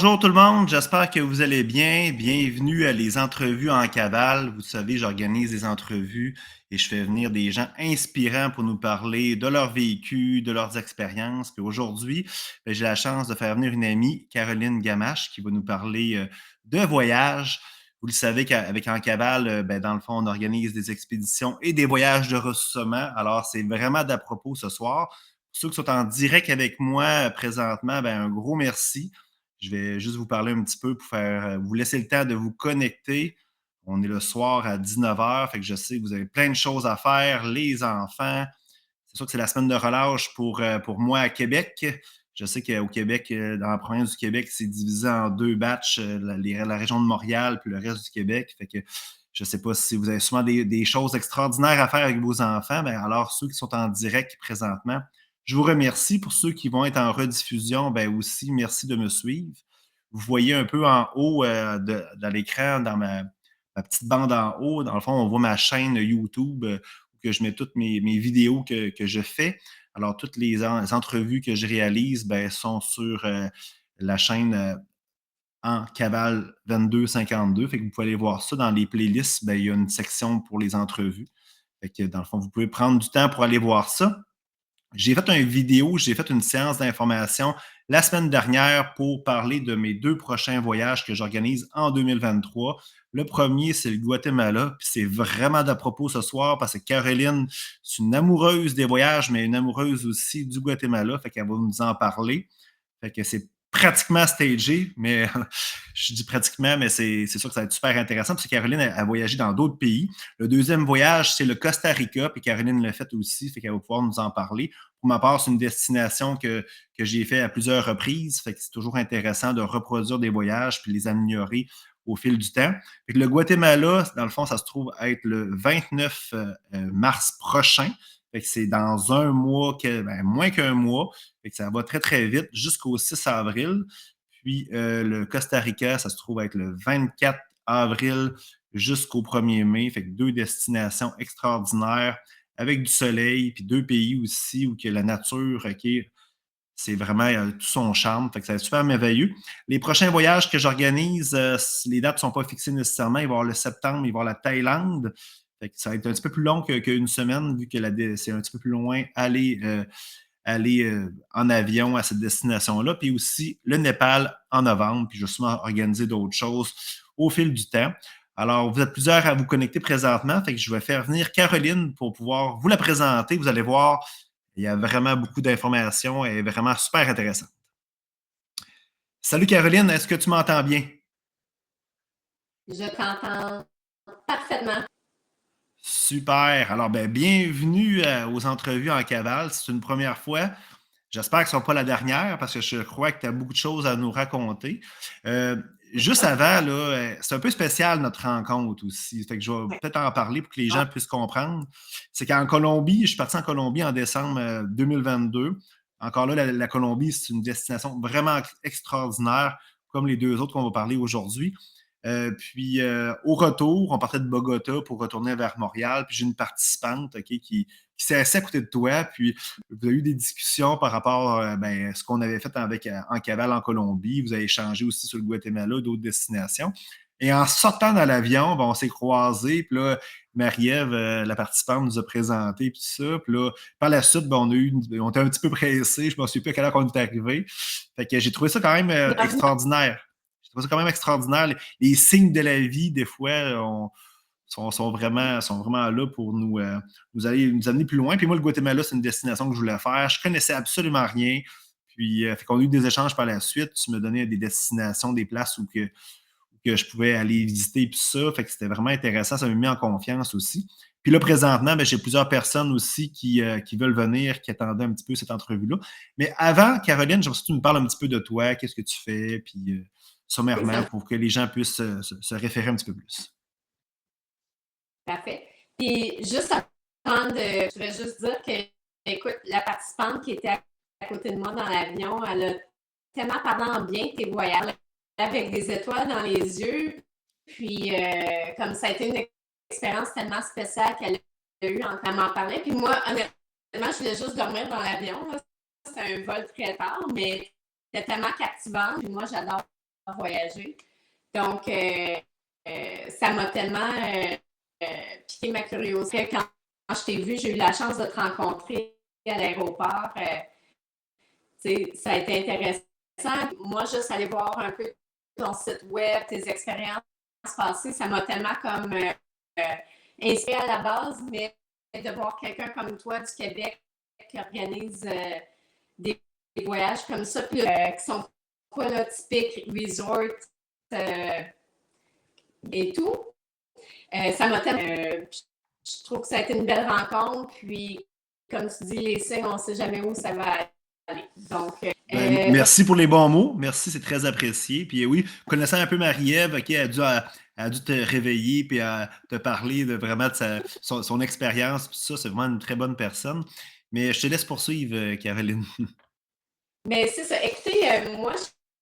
Bonjour tout le monde, j'espère que vous allez bien. Bienvenue à les entrevues en cavale. Vous savez, j'organise des entrevues et je fais venir des gens inspirants pour nous parler de leur vécu, de leurs expériences. Puis aujourd'hui, j'ai la chance de faire venir une amie, Caroline Gamache, qui va nous parler de voyage. Vous le savez qu'avec En Cavale, dans le fond, on organise des expéditions et des voyages de ressourcement. Alors, c'est vraiment d'à propos ce soir. Pour ceux qui sont en direct avec moi présentement, un gros merci. Je vais juste vous parler un petit peu pour vous laisser le temps de vous connecter. On est le soir à 19h, fait que je sais que vous avez plein de choses à faire, les enfants. C'est sûr que c'est la semaine de relâche pour moi à Québec. Je sais qu'au Québec, dans la province du Québec, c'est divisé en deux batchs, la région de Montréal puis le reste du Québec. Fait que je ne sais pas si vous avez souvent des choses extraordinaires à faire avec vos enfants. Alors, ceux qui sont en direct présentement, je vous remercie. Pour ceux qui vont être en rediffusion, aussi, merci de me suivre. Vous voyez un peu en haut dans l'écran, dans ma petite bande en haut, dans le fond, on voit ma chaîne YouTube où que je mets toutes mes vidéos que je fais. Alors, toutes les entrevues que je réalise sont sur la chaîne En Cavale 2252. Fait que vous pouvez aller voir ça dans les playlists. Il y a une section pour les entrevues. Fait que, dans le fond, vous pouvez prendre du temps pour aller voir ça. J'ai fait une vidéo, j'ai fait une séance d'information la semaine dernière pour parler de mes deux prochains voyages que j'organise en 2023. Le premier, c'est le Guatemala, puis c'est vraiment d'à propos ce soir parce que Caroline, c'est une amoureuse des voyages, mais une amoureuse aussi du Guatemala, fait qu'elle va nous en parler. Fait que c'est pratiquement stagé, mais je dis pratiquement, mais c'est sûr que ça va être super intéressant parce que Caroline a voyagé dans d'autres pays. Le deuxième voyage, c'est le Costa Rica, puis Caroline l'a fait aussi, fait qu'elle va pouvoir nous en parler. Pour ma part, c'est une destination que j'ai fait à plusieurs reprises, fait que c'est toujours intéressant de reproduire des voyages puis les améliorer au fil du temps. Fait que le Guatemala, dans le fond, ça se trouve être le 29 mars prochain. Fait que c'est dans un mois, moins qu'un mois. Fait que ça va très, très vite jusqu'au 6 avril. Puis le Costa Rica, ça se trouve être le 24 avril jusqu'au 1er mai. Fait que deux destinations extraordinaires avec du soleil, puis deux pays aussi où que la nature, OK, c'est vraiment tout son charme. Fait que ça va être super merveilleux. Les prochains voyages que j'organise, les dates ne sont pas fixées nécessairement. Il va y avoir le septembre, il va y avoir la Thaïlande. Fait que ça va être un petit peu plus long qu'une semaine, vu que c'est un petit peu plus loin aller en avion à cette destination-là. Puis aussi le Népal en novembre. Puis je vais sûrement organiser d'autres choses au fil du temps. Alors, vous êtes plusieurs à vous connecter présentement. Fait que je vais faire venir Caroline pour pouvoir vous la présenter. Vous allez voir, il y a vraiment beaucoup d'informations et vraiment super intéressant. Salut Caroline, est-ce que tu m'entends bien? Je t'entends parfaitement. Super. Alors, bienvenue aux entrevues en cavale. C'est une première fois. J'espère que ce ne sera pas la dernière parce que je crois que tu as beaucoup de choses à nous raconter. Euh, Juste avant, là, c'est un peu spécial notre rencontre aussi. Fait que je vais peut-être en parler pour que les gens puissent comprendre. C'est qu'en Colombie, je suis parti en Colombie en décembre 2022. Encore là, la Colombie, c'est une destination vraiment extraordinaire, comme les deux autres qu'on va parler aujourd'hui. Puis au retour, on partait de Bogota pour retourner vers Montréal. Puis j'ai une participante qui s'est assise à côté de toi. Puis vous avez eu des discussions par rapport à ce qu'on avait fait avec En Cavale en Colombie. Vous avez échangé aussi sur le Guatemala, d'autres destinations. Et en sortant dans l'avion, on s'est croisés. Puis là, Marie-Ève, la participante, nous a présenté. Puis ça. Puis là, par la suite, on était un petit peu pressés. Je ne me souviens plus à quelle heure on est arrivé. Fait que j'ai trouvé ça quand même extraordinaire. J'ai trouvé ça quand même extraordinaire. Les signes de la vie, des fois, sont vraiment là pour nous amener plus loin. Puis moi, le Guatemala, c'est une destination que je voulais faire. Je connaissais absolument rien. Puis, fait qu'on a eu des échanges par la suite. Tu me donnais des destinations, des places où que je pouvais aller visiter, puis ça. Fait que c'était vraiment intéressant. Ça m'a mis en confiance aussi. Puis là, présentement, j'ai plusieurs personnes aussi qui veulent venir, qui attendaient un petit peu cette entrevue-là. Mais avant, Caroline, j'aimerais que tu me parles un petit peu de toi, qu'est-ce que tu fais, puis sommairement, pour que les gens puissent se référer un petit peu plus. Parfait. Puis juste avant je voudrais juste dire que, écoute, la participante qui était à côté de moi dans l'avion, elle a tellement parlé en bien de tes voyages avec des étoiles dans les yeux. Puis, comme ça a été une expérience tellement spéciale qu'elle a eue en train m'en parler. Puis moi, honnêtement, je voulais juste dormir dans l'avion. C'était un vol très tard, mais c'était tellement captivant. Puis moi, j'adore voyager. Donc, ça m'a tellement piqué ma curiosité. Quand je t'ai vu, j'ai eu la chance de te rencontrer à l'aéroport. Ça a été intéressant. Moi, juste aller voir un peu ton site web, tes expériences passées, ça m'a tellement comme inspiré à la base, mais de voir quelqu'un comme toi du Québec qui organise des voyages comme ça, puis, qui sont pas là, typiques resort et tout. Ça m'a tellement. Je trouve que ça a été une belle rencontre, puis comme tu dis, les signes, on ne sait jamais où ça va aller. Donc, merci pour les bons mots. Merci, c'est très apprécié. Puis oui, connaissant un peu Marie-Ève, OK, elle a dû te réveiller puis te parler de vraiment de son expérience. Ça, c'est vraiment une très bonne personne. Mais je te laisse poursuivre, Caroline. Mais c'est ça. Écoutez, moi,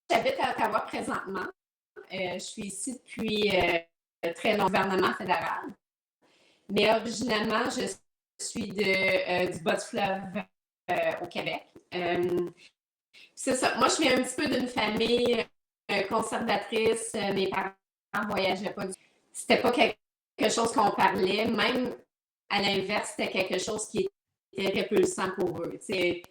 j'habite à Ottawa présentement. Je suis ici depuis très long gouvernement fédéral. Mais originalement, je suis du bas du fleuve au Québec. C'est ça. Moi, je viens un petit peu d'une famille conservatrice. Mes parents ne voyageaient pas. C'était pas quelque chose qu'on parlait. Même à l'inverse, c'était quelque chose qui était répulsant pour eux. C'était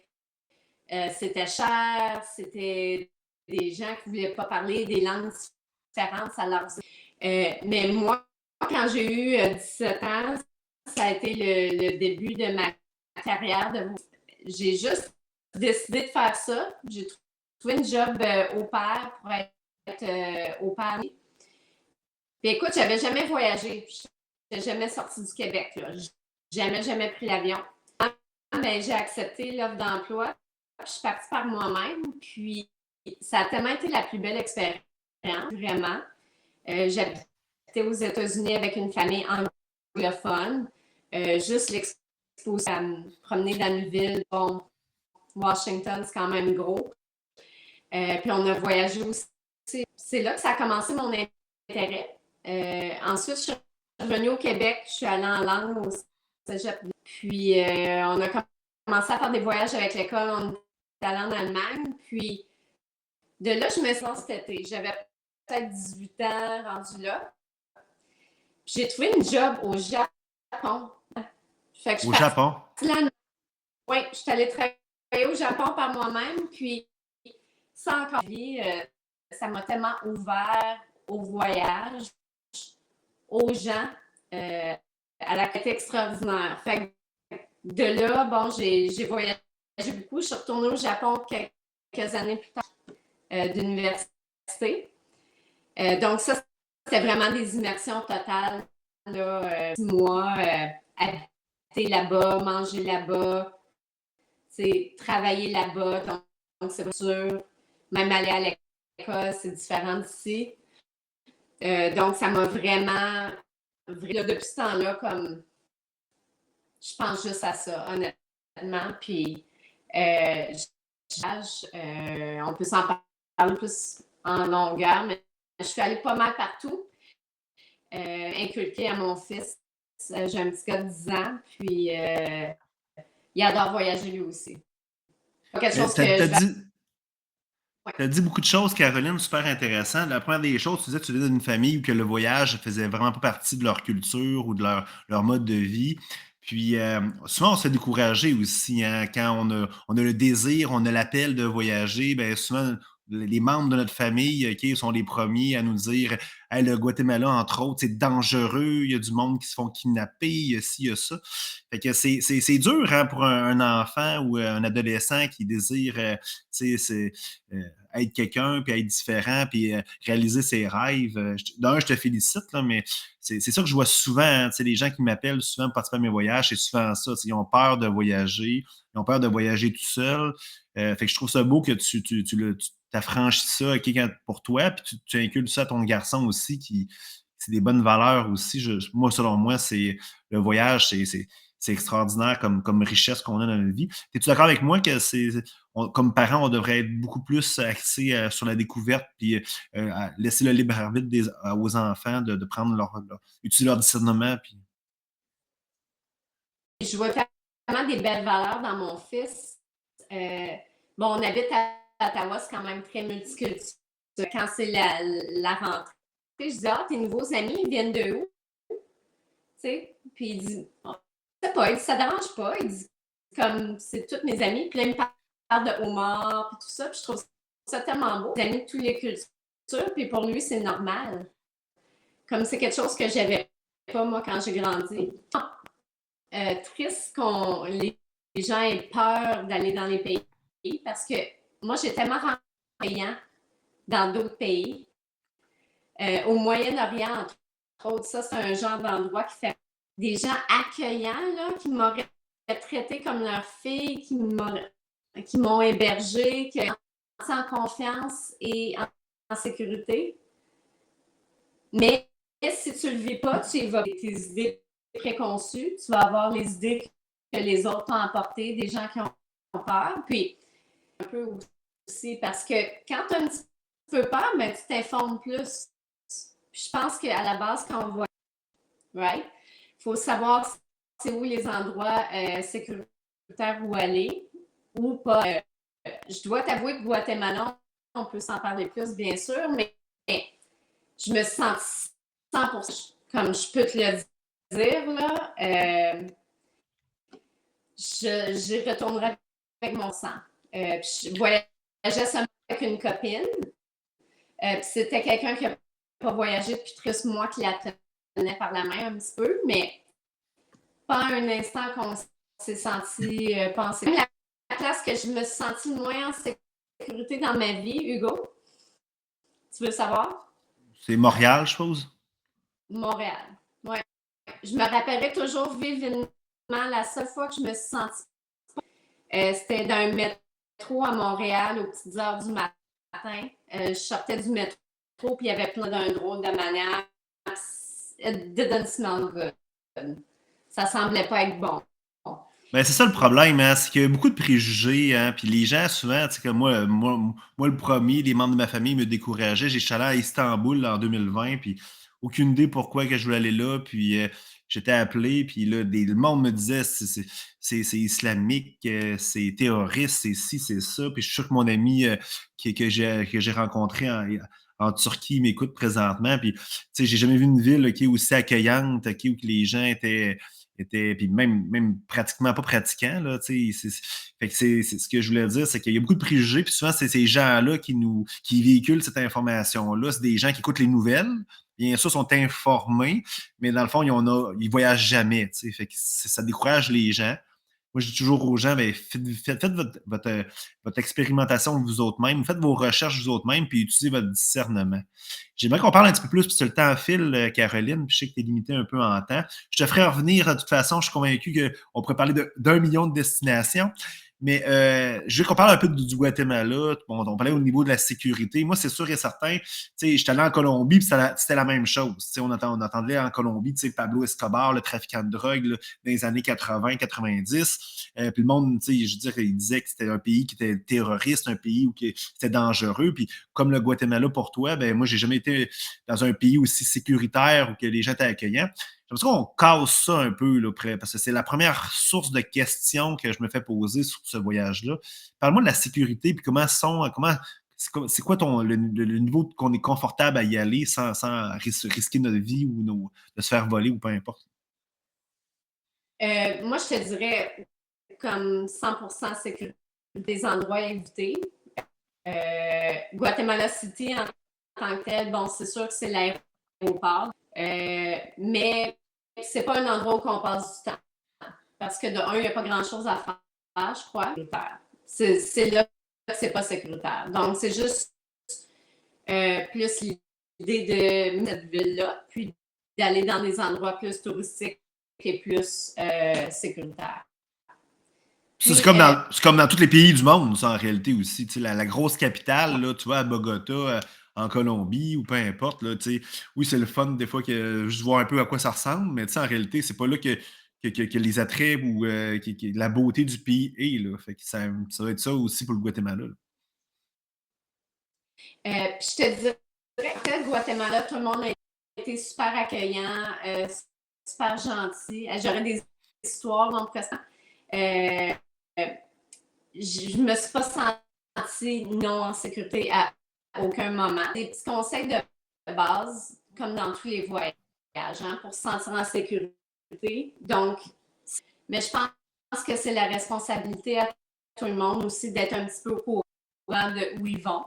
cher, c'était des gens qui ne voulaient pas parler des langues différentes, ça leur mais moi, quand j'ai eu 17 ans, ça a été le début de ma carrière. J'ai juste décidé de faire ça. J'ai trouvé une job au pair pour être au pair. Puis écoute, j'avais jamais voyagé. Je n'étais jamais sortie du Québec. Là. Jamais pris l'avion. Mais j'ai accepté l'offre d'emploi. Je suis partie par moi-même. Puis ça a tellement été la plus belle expérience, vraiment. J'habitais aux États-Unis avec une famille anglophone. Juste l'exposition à me promener dans une ville. Bon, Washington, c'est quand même gros. Puis on a voyagé aussi. C'est là que ça a commencé mon intérêt. Ensuite, je suis revenue au Québec. Je suis allée en langue au cégep. Puis on a commencé à faire des voyages avec l'école. On est allé en Allemagne. Puis de là, je me suis lancée cet été. J'avais peut-être 18 ans rendu là. Puis j'ai trouvé une job au Japon. Fait que Au Japon. Oui, je suis allée travailler au Japon par moi-même. Puis sans encore ça m'a tellement ouvert au voyage, aux gens, à la qualité extraordinaire. Fait que de là, bon, j'ai voyagé beaucoup. Je suis retournée au Japon quelques années plus tard d'université. Donc ça, c'était vraiment des immersions totales. Là, 6 mois, habiter là-bas, manger là-bas, travailler là-bas. Donc c'est sûr. Même aller à l'école, c'est différent d'ici. Donc, ça m'a vraiment, là, depuis ce temps-là, comme je pense juste à ça, honnêtement. Puis, on peut s'en parler plus en longueur, mais je suis allée pas mal partout, inculquer à mon fils. J'ai un petit gars de 10 ans, puis il adore voyager lui aussi. Quelque chose que Tu as dit beaucoup de choses, Caroline, super intéressant. La première des choses, tu disais que tu venais d'une famille où que le voyage faisait vraiment pas partie de leur culture ou de leur mode de vie. Puis souvent, on se fait décourager aussi hein, quand on a le désir, on a l'appel de voyager. Bien, souvent, les membres de notre famille OK, sont les premiers à nous dire hey, le Guatemala, entre autres, c'est dangereux, il y a du monde qui se font kidnapper, il y a ci, il y a ça. Fait que c'est dur hein, pour un enfant ou un adolescent qui désire être quelqu'un, puis être différent, puis réaliser ses rêves. D'un, je te félicite, là, mais c'est ça que je vois souvent. Hein, les gens qui m'appellent souvent pour participer à mes voyages, c'est souvent ça. Ils ont peur de voyager. Ils ont peur de voyager tout seul. Fait que je trouve ça beau que tu t'affranchis ça pour toi, puis tu inculques ça à ton garçon aussi, qui c'est des bonnes valeurs aussi. Moi, selon moi, c'est le voyage, c'est extraordinaire comme richesse qu'on a dans notre vie. Es-tu d'accord avec moi que comme parents, on devrait être beaucoup plus axés sur la découverte puis laisser le libre arbitre aux enfants de prendre utiliser leur discernement? Puis... Je vois tellement des belles valeurs dans mon fils. Bon, on habite à Ottawa, c'est quand même très multiculturel. quand c'est la rentrée, je dis, ah, tes nouveaux amis, ils viennent de où? Tu sais? Puis il dit, oh, je sais pas, il dit, ça dérange pas. Il dit, comme, c'est tous mes amis. Puis là, il me parle de homard, puis tout ça. Puis je trouve ça tellement beau. Des amis de toutes les cultures. Puis pour lui, c'est normal. Comme c'est quelque chose que j'avais pas, moi, quand j'ai grandi. Triste qu'on les gens aient peur d'aller dans les pays parce que moi, j'ai tellement rencontré dans d'autres pays. Au Moyen-Orient, entre autres, ça, c'est un genre d'endroit qui fait des gens accueillants, là, qui m'auraient traité comme leur fille, qui m'ont hébergé, qui m'ont senti en confiance et en sécurité. Mais si tu ne le vis pas, tu y vas avec tes idées préconçues, tu vas avoir les idées que les autres ont apportées, des gens qui ont peur. Puis, un peu aussi, parce que quand tu as un petit peu peur, ben, tu t'informes plus. Puis, je pense qu'à la base, quand on voit, right, il faut savoir c'est où les endroits sécuritaires où aller ou pas. Je dois t'avouer que Guatemala, on peut s'en parler plus, bien sûr, mais je me sens 100%, comme je peux te le dire, là, j'y retournerai avec mon sang. Je voyageais seulement avec une copine. C'était quelqu'un qui n'a pas voyagé depuis 13 mois qui la tenait par la main un petit peu, mais pas un instant qu'on s'est senti penser. La place que je me suis sentie moins en sécurité dans ma vie, Hugo, tu veux savoir? C'est Montréal, je suppose? Montréal. Oui. Je me rappellerai toujours vivement la seule fois que je me suis sentie. C'était dans un métro à Montréal aux petites heures du matin. Je sortais du métro, puis il y avait plein d'un drôle de manière. It didn't smell good. Ça semblait pas être bon. Ben, c'est ça le problème, hein, c'est qu'il y a beaucoup de préjugés, hein, puis les gens, souvent, tu sais, comme moi, le premier, les membres de ma famille me décourageaient. Je suis allé à Istanbul en 2020, puis aucune idée pourquoi que je voulais aller là, puis j'étais appelé, puis là, le monde me disait c'est islamique, c'est terroriste, c'est ci, c'est ça, puis je suis sûr que mon ami que j'ai rencontré en Turquie m'écoute présentement, puis tu sais, j'ai jamais vu une ville qui est aussi accueillante, où que les gens étaient puis même pratiquement pas pratiquants, là, tu sais, fait que c'est ce que je voulais dire, c'est qu'il y a beaucoup de préjugés, puis souvent, c'est ces gens-là qui véhiculent cette information-là, c'est des gens qui écoutent les nouvelles, bien sûr, sont informés, mais dans le fond, ils voyagent jamais, tu sais, fait que ça décourage les gens. Moi, je dis toujours aux gens, ben, faites votre expérimentation vous autres-mêmes, faites vos recherches vous autres-mêmes, puis utilisez votre discernement. J'aimerais qu'on parle un petit peu plus, puis le temps file, Caroline, puis je sais que tu es limité un peu en temps. Je te ferai revenir, de toute façon, je suis convaincu qu'on pourrait parler d'1 million de destinations. Mais je veux qu'on parle un peu du Guatemala. Bon, on parlait au niveau de la sécurité. Moi, c'est sûr et certain, tu sais, j'étais allé en Colombie, puis c'était la même chose. Tu sais, on entendait en Colombie, tu sais, Pablo Escobar, le trafiquant de drogue, là, dans les années 80-90. Puis le monde, tu sais, je veux dire, il disait que c'était un pays qui était terroriste, un pays où c'était dangereux. Puis comme le Guatemala pour toi, ben moi, j'ai jamais été dans un pays aussi sécuritaire où que les gens étaient accueillants. J'aimerais qu'on casse ça un peu, là, parce que c'est la première source de questions que je me fais poser sur ce voyage-là. Parle-moi de la sécurité, puis c'est quoi le niveau qu'on est confortable à y aller sans risquer notre vie ou de se faire voler ou peu importe. Moi, je te dirais comme 100% sécurité des endroits à éviter. Guatemala City en tant que tel, bon, c'est sûr que c'est l'aéroport, mais c'est pas un endroit où on passe du temps. Parce que de un, il n'y a pas grand-chose à faire, je crois. C'est là que c'est pas sécuritaire. Donc, c'est juste plus l'idée de cette ville-là, puis d'aller dans des endroits plus touristiques et plus sécuritaires. Ça, c'est comme dans tous les pays du monde, ça, en réalité aussi. Tu sais, la grosse capitale, là, tu vois, à Bogota, en Colombie, ou peu importe, là, tu sais, oui, c'est le fun des fois que juste voir un peu à quoi ça ressemble, mais tu sais, en réalité, c'est pas là que les attraits ou la beauté du pays est, là. Fait que ça va être ça aussi pour le Guatemala. Puis je te dirais que le Guatemala, tout le monde a été super accueillant, super gentil. J'aurais des histoires, donc je me suis pas sentie non en sécurité à aucun moment. Des petits conseils de base, comme dans tous les voyages, hein, pour se sentir en sécurité. Donc, mais je pense que c'est la responsabilité à tout le monde aussi d'être un petit peu au courant de où ils vont.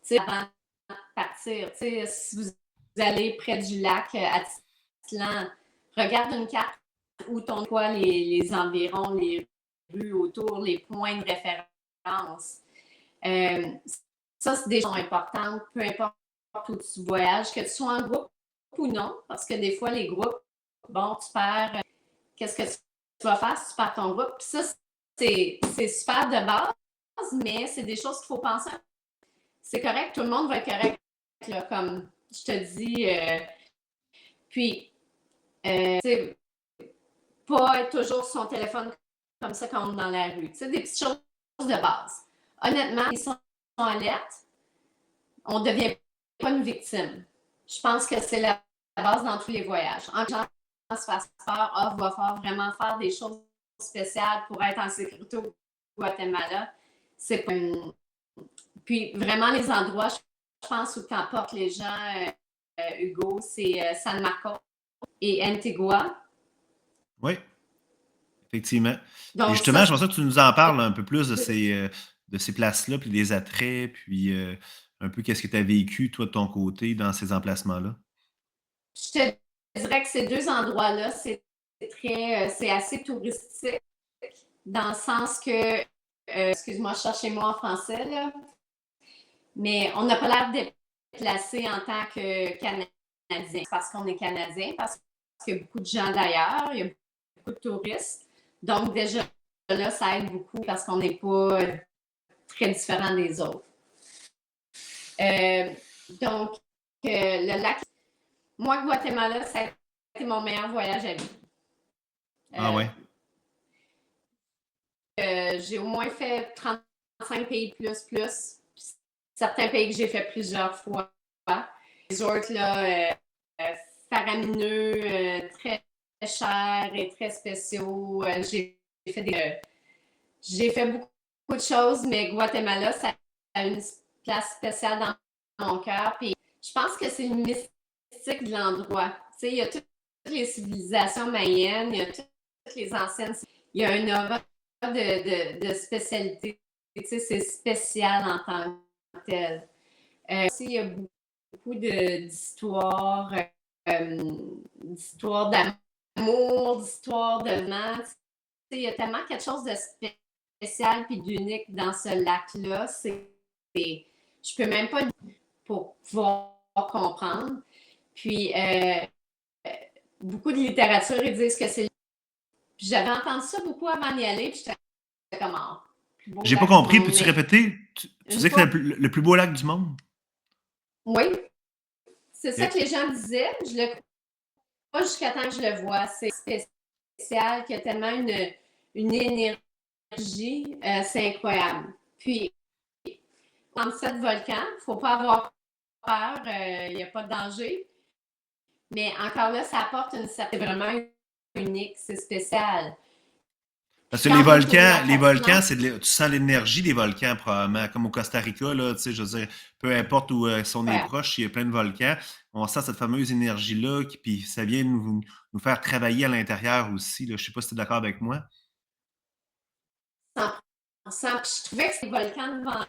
T'sais, avant de partir, si vous allez près du lac Atitlan, regarde une carte où ton quoi les environs, les rues autour, les points de référence. Ça, c'est des choses importantes, peu importe où tu voyages, que tu sois en groupe ou non, parce que des fois, les groupes, bon, tu perds, qu'est-ce que tu vas faire si tu perds ton groupe? Puis ça, c'est super de base, mais c'est des choses qu'il faut penser. C'est correct, tout le monde va être correct, là, comme je te dis. Puis, pas être toujours sur son téléphone comme ça quand on est dans la rue. Tu sais, des petites choses de base. Honnêtement, ils sont alertes, on ne devient pas une victime. Je pense que c'est la base dans tous les voyages. En gens se fassent peur, va vraiment faire des choses spéciales pour être en sécurité au Guatemala. C'est pas une... Puis vraiment, les endroits, je pense, où qu'emportent les gens, Hugo, c'est San Marcos et Antigua. Oui, effectivement. Et Donc, justement, ça, j'aimerais ça que tu nous en parles un peu plus de ces places-là, puis des attraits, puis un peu qu'est-ce que tu as vécu, toi, de ton côté, dans ces emplacements-là. je te dirais que ces deux endroits-là, c'est assez touristique, dans le sens que, excuse-moi, je cherche moi en français, là, mais on n'a pas l'air déplacé en tant que Canadien, parce qu'on est Canadien, parce qu'il y a beaucoup de gens d'ailleurs, il y a beaucoup de touristes. Donc, déjà, là, ça aide beaucoup parce qu'on n'est pas très différent des autres. Donc, le lac, moi, Guatemala, ça a été mon meilleur voyage à vie. Ah ouais. J'ai au moins fait 35 pays plus. Certains pays que j'ai fait plusieurs fois. Les autres, là, faramineux, très chers et très spéciaux. J'ai fait beaucoup de choses, mais Guatemala, ça a une place spéciale dans mon cœur. Puis je pense que c'est le mystique de l'endroit. Tu sais, il y a toutes les civilisations mayennes, il y a toutes les anciennes. Il y a un aura de spécialité. Tu sais, c'est spécial en tant que tel. Aussi, il y a beaucoup d'histoires, d'histoires d'amour, d'histoires de vent. Tu sais, il y a tellement quelque chose de spécial et d'unique dans ce lac-là. Je peux même pas pour pouvoir comprendre. Puis, beaucoup de littérature, ils disent que c'est... Puis j'avais entendu ça beaucoup avant d'y aller, puis j'étais comme, plus beau J'ai pas lac du compris, monde. peux-tu Mais répéter? Tu disais que fois, c'était le plus beau lac du monde? oui, c'est ça Ok. que les gens disaient. Je le crois pas jusqu'à temps que je le vois. C'est spécial, qu'il y a tellement une énergie, c'est incroyable. Puis, en dessous de volcan, il ne faut pas avoir peur, il n'y a pas de danger. Mais encore là, ça apporte c'est vraiment unique, c'est spécial. Parce Puis que quand on est au lac les volcans, Atitlan, tu sens l'énergie des volcans probablement, comme au Costa Rica, là, tu sais, je veux dire, peu importe où si on est ouais, proche, il y a plein de volcans, on sent cette fameuse énergie-là, puis ça vient nous faire travailler à l'intérieur aussi, là. Je sais pas si tu es d'accord avec moi. 100%. Puis je trouvais que c'est le volcan devant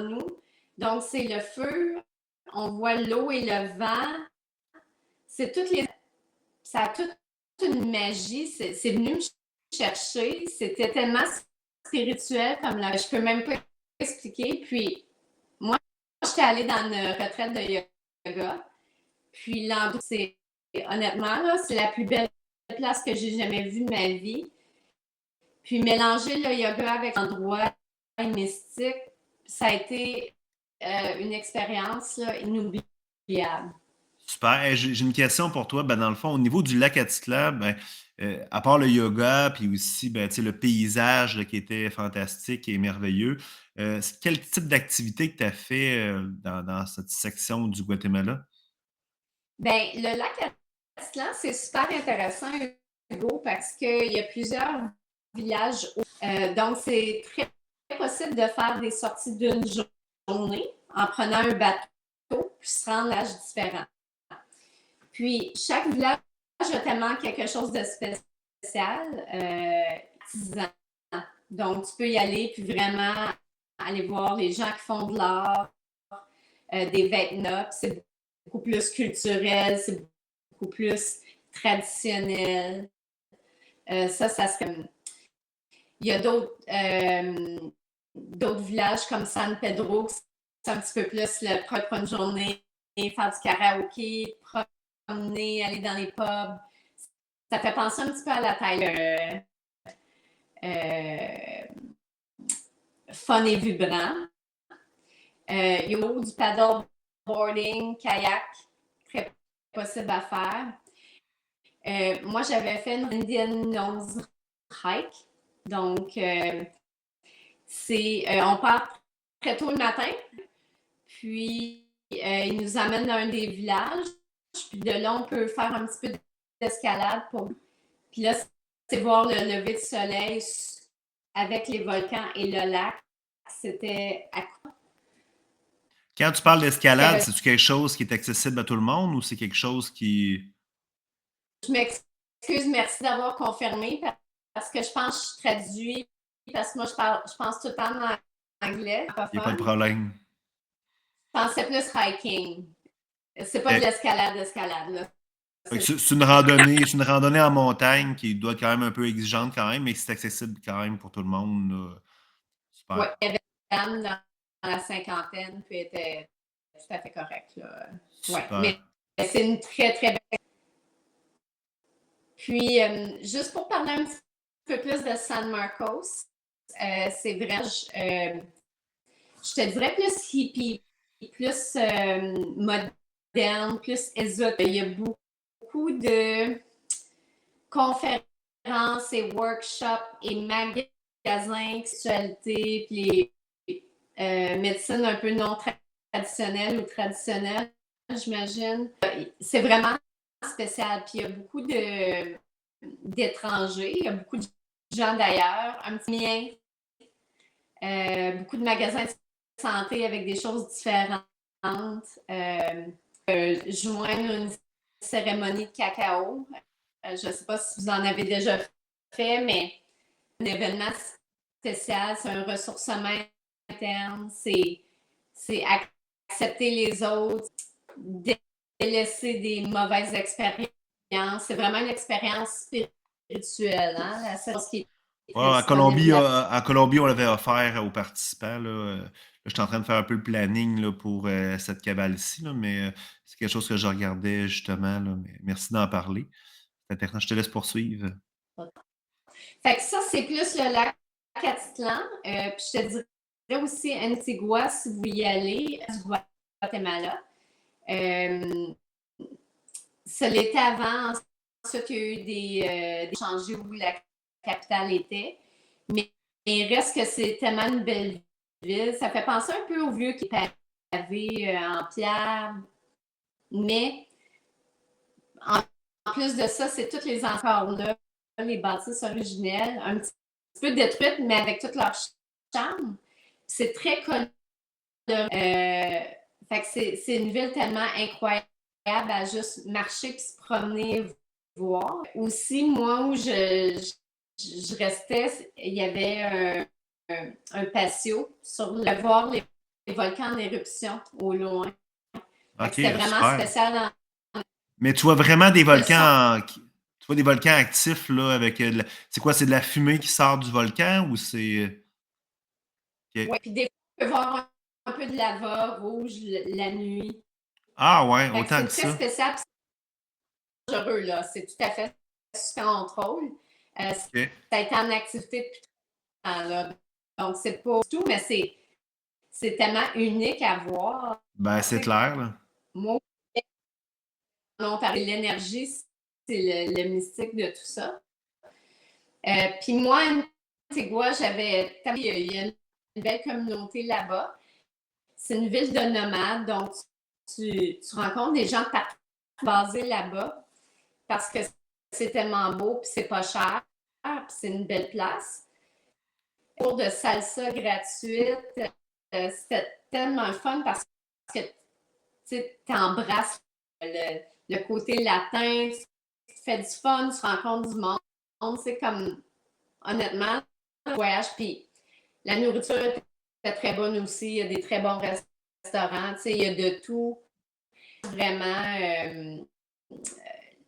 nous. Donc, c'est le feu, on voit l'eau et le vent. C'est toutes les. Ça a toute une magie. C'est venu me chercher. C'était tellement spirituel comme là. Je peux même pas expliquer. Puis, moi, j'étais allée dans une retraite de yoga. Puis, l'endroit, c'est honnêtement, là, c'est la plus belle place que j'ai jamais vue de ma vie. Puis, mélanger le yoga avec l'endroit mystique, ça a été une expérience là, inoubliable. Super. Hey, j'ai une question pour toi. Ben, dans le fond, au niveau du lac Atitlan, ben, à part le yoga, puis aussi ben, tu sais, le paysage là, qui était fantastique et merveilleux, quel type d'activité que tu as fait dans cette section du Guatemala? Bien, le lac Atitlan, c'est super intéressant, Hugo, parce qu'il y a plusieurs villages. Donc, c'est très possible de faire des sorties d'une journée en prenant un bateau, puis se rendre à villages différents. Puis, chaque village a tellement quelque chose de spécial, artisan. Donc, tu peux y aller, puis vraiment aller voir les gens qui font de l'art, des vêtements, c'est beaucoup plus culturel, c'est beaucoup plus traditionnel. Ça serait. Il y a d'autres villages comme San Pedro, c'est un petit peu plus le prendre une journée, faire du karaoké, promener, aller dans les pubs. Ça fait penser un petit peu à la taille fun et vibrant. Il y a du paddleboarding, kayak, très possible à faire. Moi, j'avais fait une Indian Nose Hike. Donc, on part très tôt le matin, puis il nous amène dans un des villages, puis de là, on peut faire un petit peu d'escalade. Puis là, c'est voir le lever du soleil avec les volcans et le lac. C'était à quoi? Quand tu parles d'escalade, c'est-tu quelque chose qui est accessible à tout le monde ou c'est quelque chose qui... Je m'excuse, merci d'avoir confirmé parce que je pense que je traduis, parce que moi, je pense tout le temps en anglais. Il n'y a pas de problème. Je pensais plus hiking. C'est pas de l'escalade, là. C'est une randonnée en montagne qui doit être quand même un peu exigeante quand même, mais c'est accessible quand même pour tout le monde. Là. Super. Oui, il y avait une dame dans la cinquantaine, puis elle était tout à fait correcte. Ouais, mais c'est une très, très belle. Puis, juste pour parler un petit peu plus de San Marcos, c'est vrai, je te dirais plus hippie, plus moderne, plus ésotérique. Il y a beaucoup de conférences et workshops et magasins, sexualité, puis médecine un peu non traditionnelle ou traditionnelle, j'imagine. C'est vraiment spécial. Puis il y a beaucoup d'étrangers, il y a beaucoup de gens d'ailleurs, un petit mien, beaucoup de magasins de santé avec des choses différentes. Joindre une cérémonie de cacao. Je ne sais pas si vous en avez déjà fait, mais un événement spécial, c'est un ressourcement interne, c'est accepter les autres, délaisser des mauvaises expériences. C'est vraiment une expérience spirituelle, hein? À Colombie, on l'avait offert aux participants. Là, je suis en train de faire un peu le planning là, pour cette cabale-ci, là, mais c'est quelque chose que je regardais justement. Là, mais merci d'en parler. C'est intéressant. Je te laisse poursuivre. Fait que ça, c'est plus le lac Atitlan. Puis je te dirais aussi Antigua si vous y allez, du Guatemala. Ça l'était avant. Ensuite, il y a eu des changements où la capitale était. Mais il reste que c'est tellement une belle ville. Ça fait penser un peu au vieux qui est pavé en pierre. Mais en plus de ça, c'est toutes les encore là, les bâtisses originelles, un petit peu détruites, mais avec tout leur charme. C'est très coloré. Fait que c'est une ville tellement incroyable à juste marcher puis se promener, voir. Aussi, moi, où je restais, il y avait un patio sur le voir les volcans en éruption au loin. OK, c'était vraiment super. spécial. Mais tu vois vraiment des volcans, tu vois des volcans actifs là avec c'est quoi, c'est de la fumée qui sort du volcan ou c'est okay. Oui, puis des fois, on peut voir un peu de lava rouge la nuit. Ah ouais, autant que c'est ça. très spécial, c'est dangereux là. C'est tout à fait sous contrôle. Okay. Ça a été en activité depuis tout le temps là. Donc c'est pas tout, mais c'est tellement unique à voir. Ben c'est clair là. Moi, on parlait de l'énergie, c'est le mystique de tout ça. Puis moi, Antigua, il y a une belle communauté là-bas. C'est une ville de nomades, donc tu rencontres des gens partout basés là-bas parce que c'est tellement beau, puis c'est pas cher, puis c'est une belle place. Cours de salsa gratuite, c'était tellement le fun parce que tu embrasses le côté latin, tu fais du fun, tu rencontres du monde. C'est comme, honnêtement, un voyage. Puis la nourriture était très bonne aussi. Il y a des très bons restaurants. Il y a de tout vraiment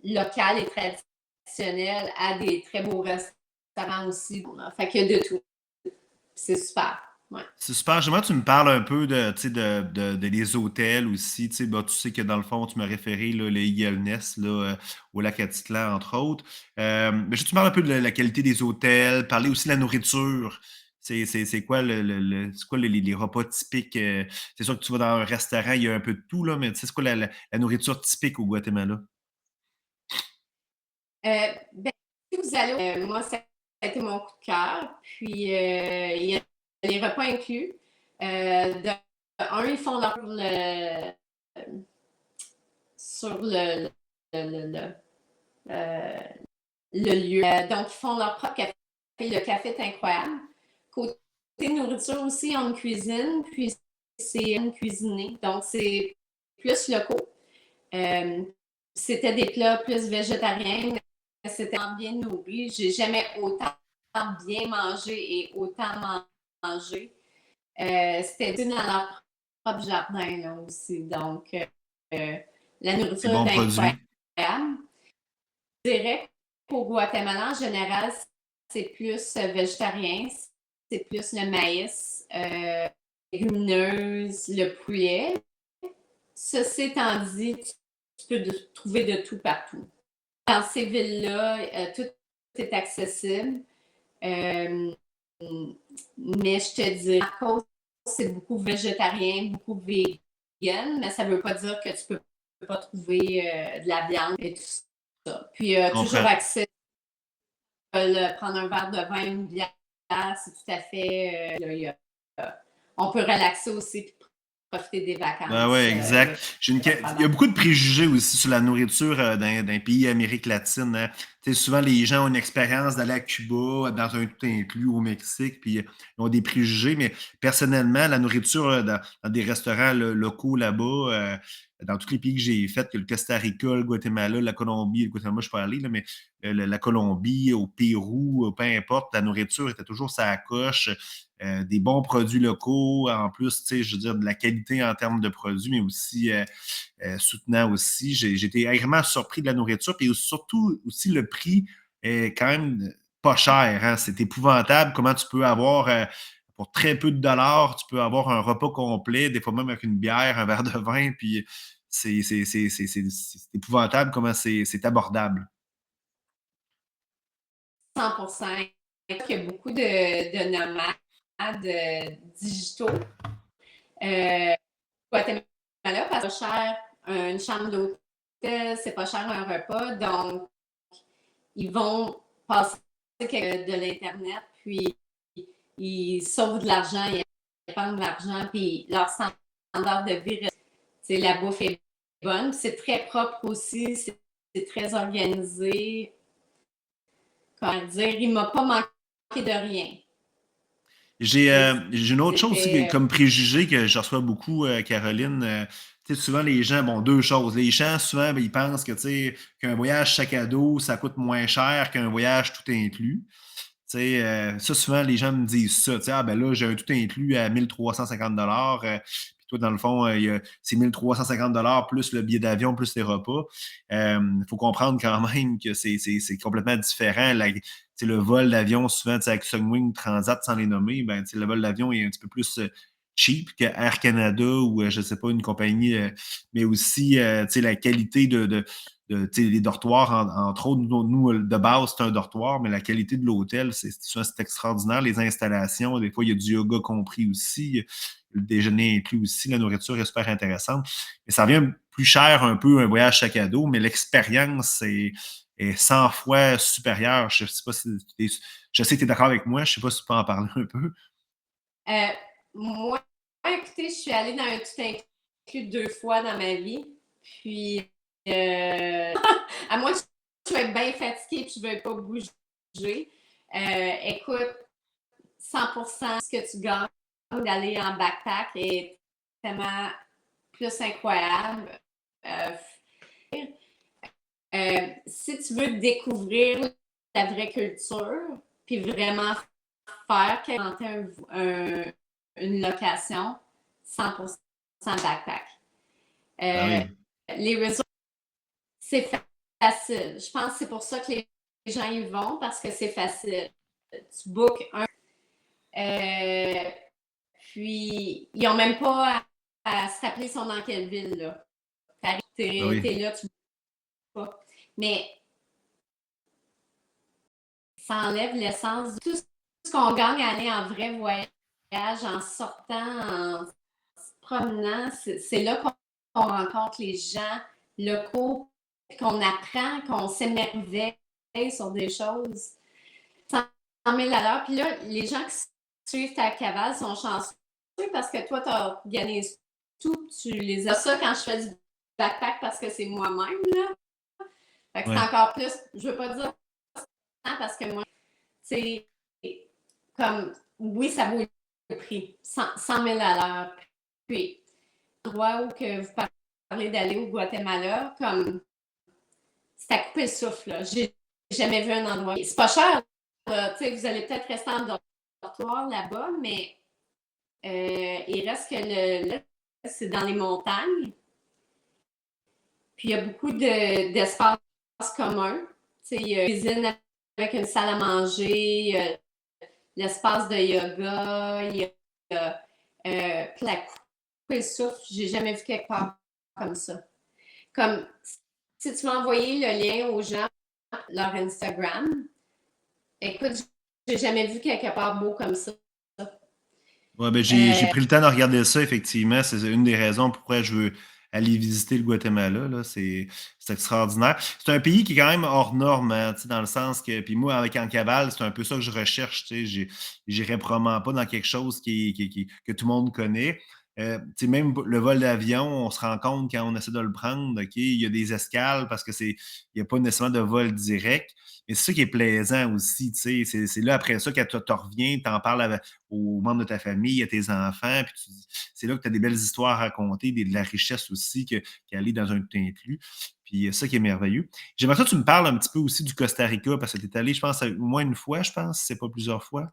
local et traditionnel à des très beaux restaurants aussi. Fait qu'il y a de tout. C'est super. Ouais. C'est super. J'aimerais que tu me parles un peu de, tu sais, des hôtels aussi. Tu sais, bah, tu sais que dans le fond, tu m'as référé là, les Eagle Nest là, au lac Atitlan, entre autres. Mais je tu me parles un peu de la qualité des hôtels, parler aussi de la nourriture. C'est quoi, c'est quoi les repas typiques? C'est sûr que tu vas dans un restaurant, il y a un peu de tout, là, mais tu sais, c'est quoi la nourriture typique au Guatemala? Ben, si vous allez, moi, ça a été mon coup de cœur. Puis, il y a les repas inclus. De un, ils font sur euh, le lieu. Donc, ils font leur propre café. Le café est incroyable. Côté nourriture aussi, ils ont une cuisine, puis c'est une cuisinée. Donc, c'est plus locaux. Euh, C'était des plats plus végétariens, mais c'était bien nourri. J'ai jamais autant bien mangé et autant mangé. C'était dans leur propre jardin là, aussi. Donc, la Des nourriture bons est produits. incroyable. Je dirais qu'au Guatemala, en général, c'est plus végétarien, c'est plus le maïs, légumineuse, le poulet. Ceci étant dit, tu peux trouver de tout partout. Dans ces villes-là, tout est accessible. Euh, mais je te dis, à cause, c'est beaucoup végétarien, beaucoup vegan, mais ça ne veut pas dire que tu ne peux pas trouver de la viande et tout ça. Puis, Je toujours comprends. accès prendre un verre de vin, une bière, c'est tout à fait. On peut relaxer aussi et profiter des Ben vacances. ouais, exact. Il y a beaucoup de préjugés aussi sur la nourriture dans pays d'Amérique latine, hein. Tu sais, souvent, les gens ont une expérience d'aller à Cuba, dans un tout inclus au Mexique, puis ils ont des préjugés. Mais personnellement, la nourriture dans des restaurants locaux là-bas, dans tous les pays que j'ai fait, que le Costa Rica, le Guatemala, la Colombie, le Guatemala, je peux aller, là, mais la Colombie, au Pérou, peu importe, la nourriture était toujours ça coche. Des bons produits locaux, en plus, tu sais, je veux dire, de la qualité en termes de produits, mais aussi soutenant aussi. J'ai été vraiment surpris de la nourriture, puis surtout aussi le prix est quand même pas cher, hein. C'est épouvantable comment tu peux avoir, pour très peu de dollars, tu peux avoir un repas complet, des fois même avec une bière, un verre de vin, puis c'est épouvantable comment c'est abordable. 100%. Il y a beaucoup de nomades digitaux. Guatemala, parce que c'est pas cher une chambre d'hôtel, c'est pas cher un repas. Donc, ils vont passer de l'Internet, puis ils sauvent de l'argent, ils épargnent de l'argent, puis leur standard de vie, la bouffe est bonne. C'est très propre aussi, c'est très organisé. Comment dire, il m'a pas manqué de rien. J'ai une autre chose aussi C'était comme préjugé que je reçois beaucoup, Caroline. Tu sais, souvent, les gens, bon, deux choses. Les gens, souvent, ben, ils pensent que, tu sais, qu'un voyage sac à dos, ça coûte moins cher qu'un voyage tout inclus. Tu sais, ça, souvent, les gens me disent ça. Tu sais, ah, ben là, j'ai un tout inclus à 1350 $. Puis toi, dans le fond, c'est 1350 $ plus le billet d'avion, plus les repas. Il faut comprendre quand même que c'est complètement différent. Tu sais, le vol d'avion, souvent, tu sais, avec Sunwing, Transat, sans les nommer, ben, tu sais, le vol d'avion est un petit peu plus cheap que Air Canada ou, je ne sais pas, une compagnie, mais aussi, tu sais, la qualité les dortoirs, entre autres, nous, de base, c'est un dortoir, mais la qualité de l'hôtel, c'est extraordinaire. Les installations, des fois, il y a du yoga compris aussi. Le déjeuner inclus aussi. La nourriture est super intéressante. Mais ça vient plus cher un peu un voyage sac à dos, mais l'expérience est 100 fois supérieure. Je sais pas si je sais que tu es d'accord avec moi. Je sais pas si tu peux en parler un peu. euh, moi, écoutez, je suis allée dans un tout inclus 2 fois dans ma vie. Puis, à moins que je sois bien fatiguée et que je ne veuille pas bouger. Écoute, 100% ce que tu gagnes. d'aller en backpack est tellement plus incroyable. Euh, si tu veux découvrir la vraie culture, puis vraiment faire une location 100% backpack. Ben oui. Les resorts, c'est facile. Je pense que c'est pour ça que les gens y vont, parce que c'est facile. Tu bookes un. Euh, Puis, ils n'ont même pas à se rappeler sont dans quelle ville, là. Ben oui. T'es là, tu ne pas. Mais ça enlève l'essence de tout ce qu'on gagne à aller en vrai voyage, en sortant, en se promenant. C'est là qu'on rencontre les gens locaux, qu'on apprend, qu'on s'émerveille sur des choses. 100 000 à l'heure. Puis là, les gens qui suivent ta cavale sont chanceux parce que toi, tu organises tout. Tu les as ça quand je fais du backpack parce que c'est moi-même, là. Fait que c'est Ouais. encore plus. Je veux pas dire parce que moi, c'est comme, oui, ça vaut le prix. 100 000 à l'heure. Puis, l'endroit où que vous parlez d'aller au Guatemala, comme, c'est à couper le souffle, là. J'ai jamais vu un endroit. C'est pas cher, là. Tu sais, vous allez peut-être rester en dortoir là-bas, mais il reste que là, c'est dans les montagnes. Puis il y a beaucoup d'espaces communs. Tu sais, il y a une cuisine avec une salle à manger, l'espace de yoga, il y a la coupe et souffle. J'ai jamais vu quelque part comme ça. Comme si tu m'as envoyé le lien aux gens, leur Instagram, écoute, j'ai jamais vu quelque part beau comme ça. Ouais, ben j'ai Euh, pris le temps de regarder ça, effectivement. C'est une des raisons pourquoi je veux aller visiter le Guatemala, là. C'est extraordinaire. C'est un pays qui est quand même hors norme, hein, tu sais, dans le sens que, puis moi, avec en cavale, c'est un peu ça que je recherche, tu sais. J'irai probablement pas dans quelque chose que tout le monde connaît. Tu sais, même le vol d'avion, on se rend compte quand on essaie de le prendre, OK, il y a des escales parce que il n'y a pas nécessairement de vol direct. Mais c'est ça qui est plaisant aussi, tu sais. C'est là, après ça, quand tu reviens, tu en parles aux membres de ta famille, à tes enfants. Puis c'est là que tu as des belles histoires à raconter, de la richesse aussi qu'elle est dans un tout inclus. Puis c'est ça qui est merveilleux. J'aimerais ça que tu me parles un petit peu aussi du Costa Rica, parce que tu es allé, je pense, au moins une fois, je pense, si c'est pas plusieurs fois.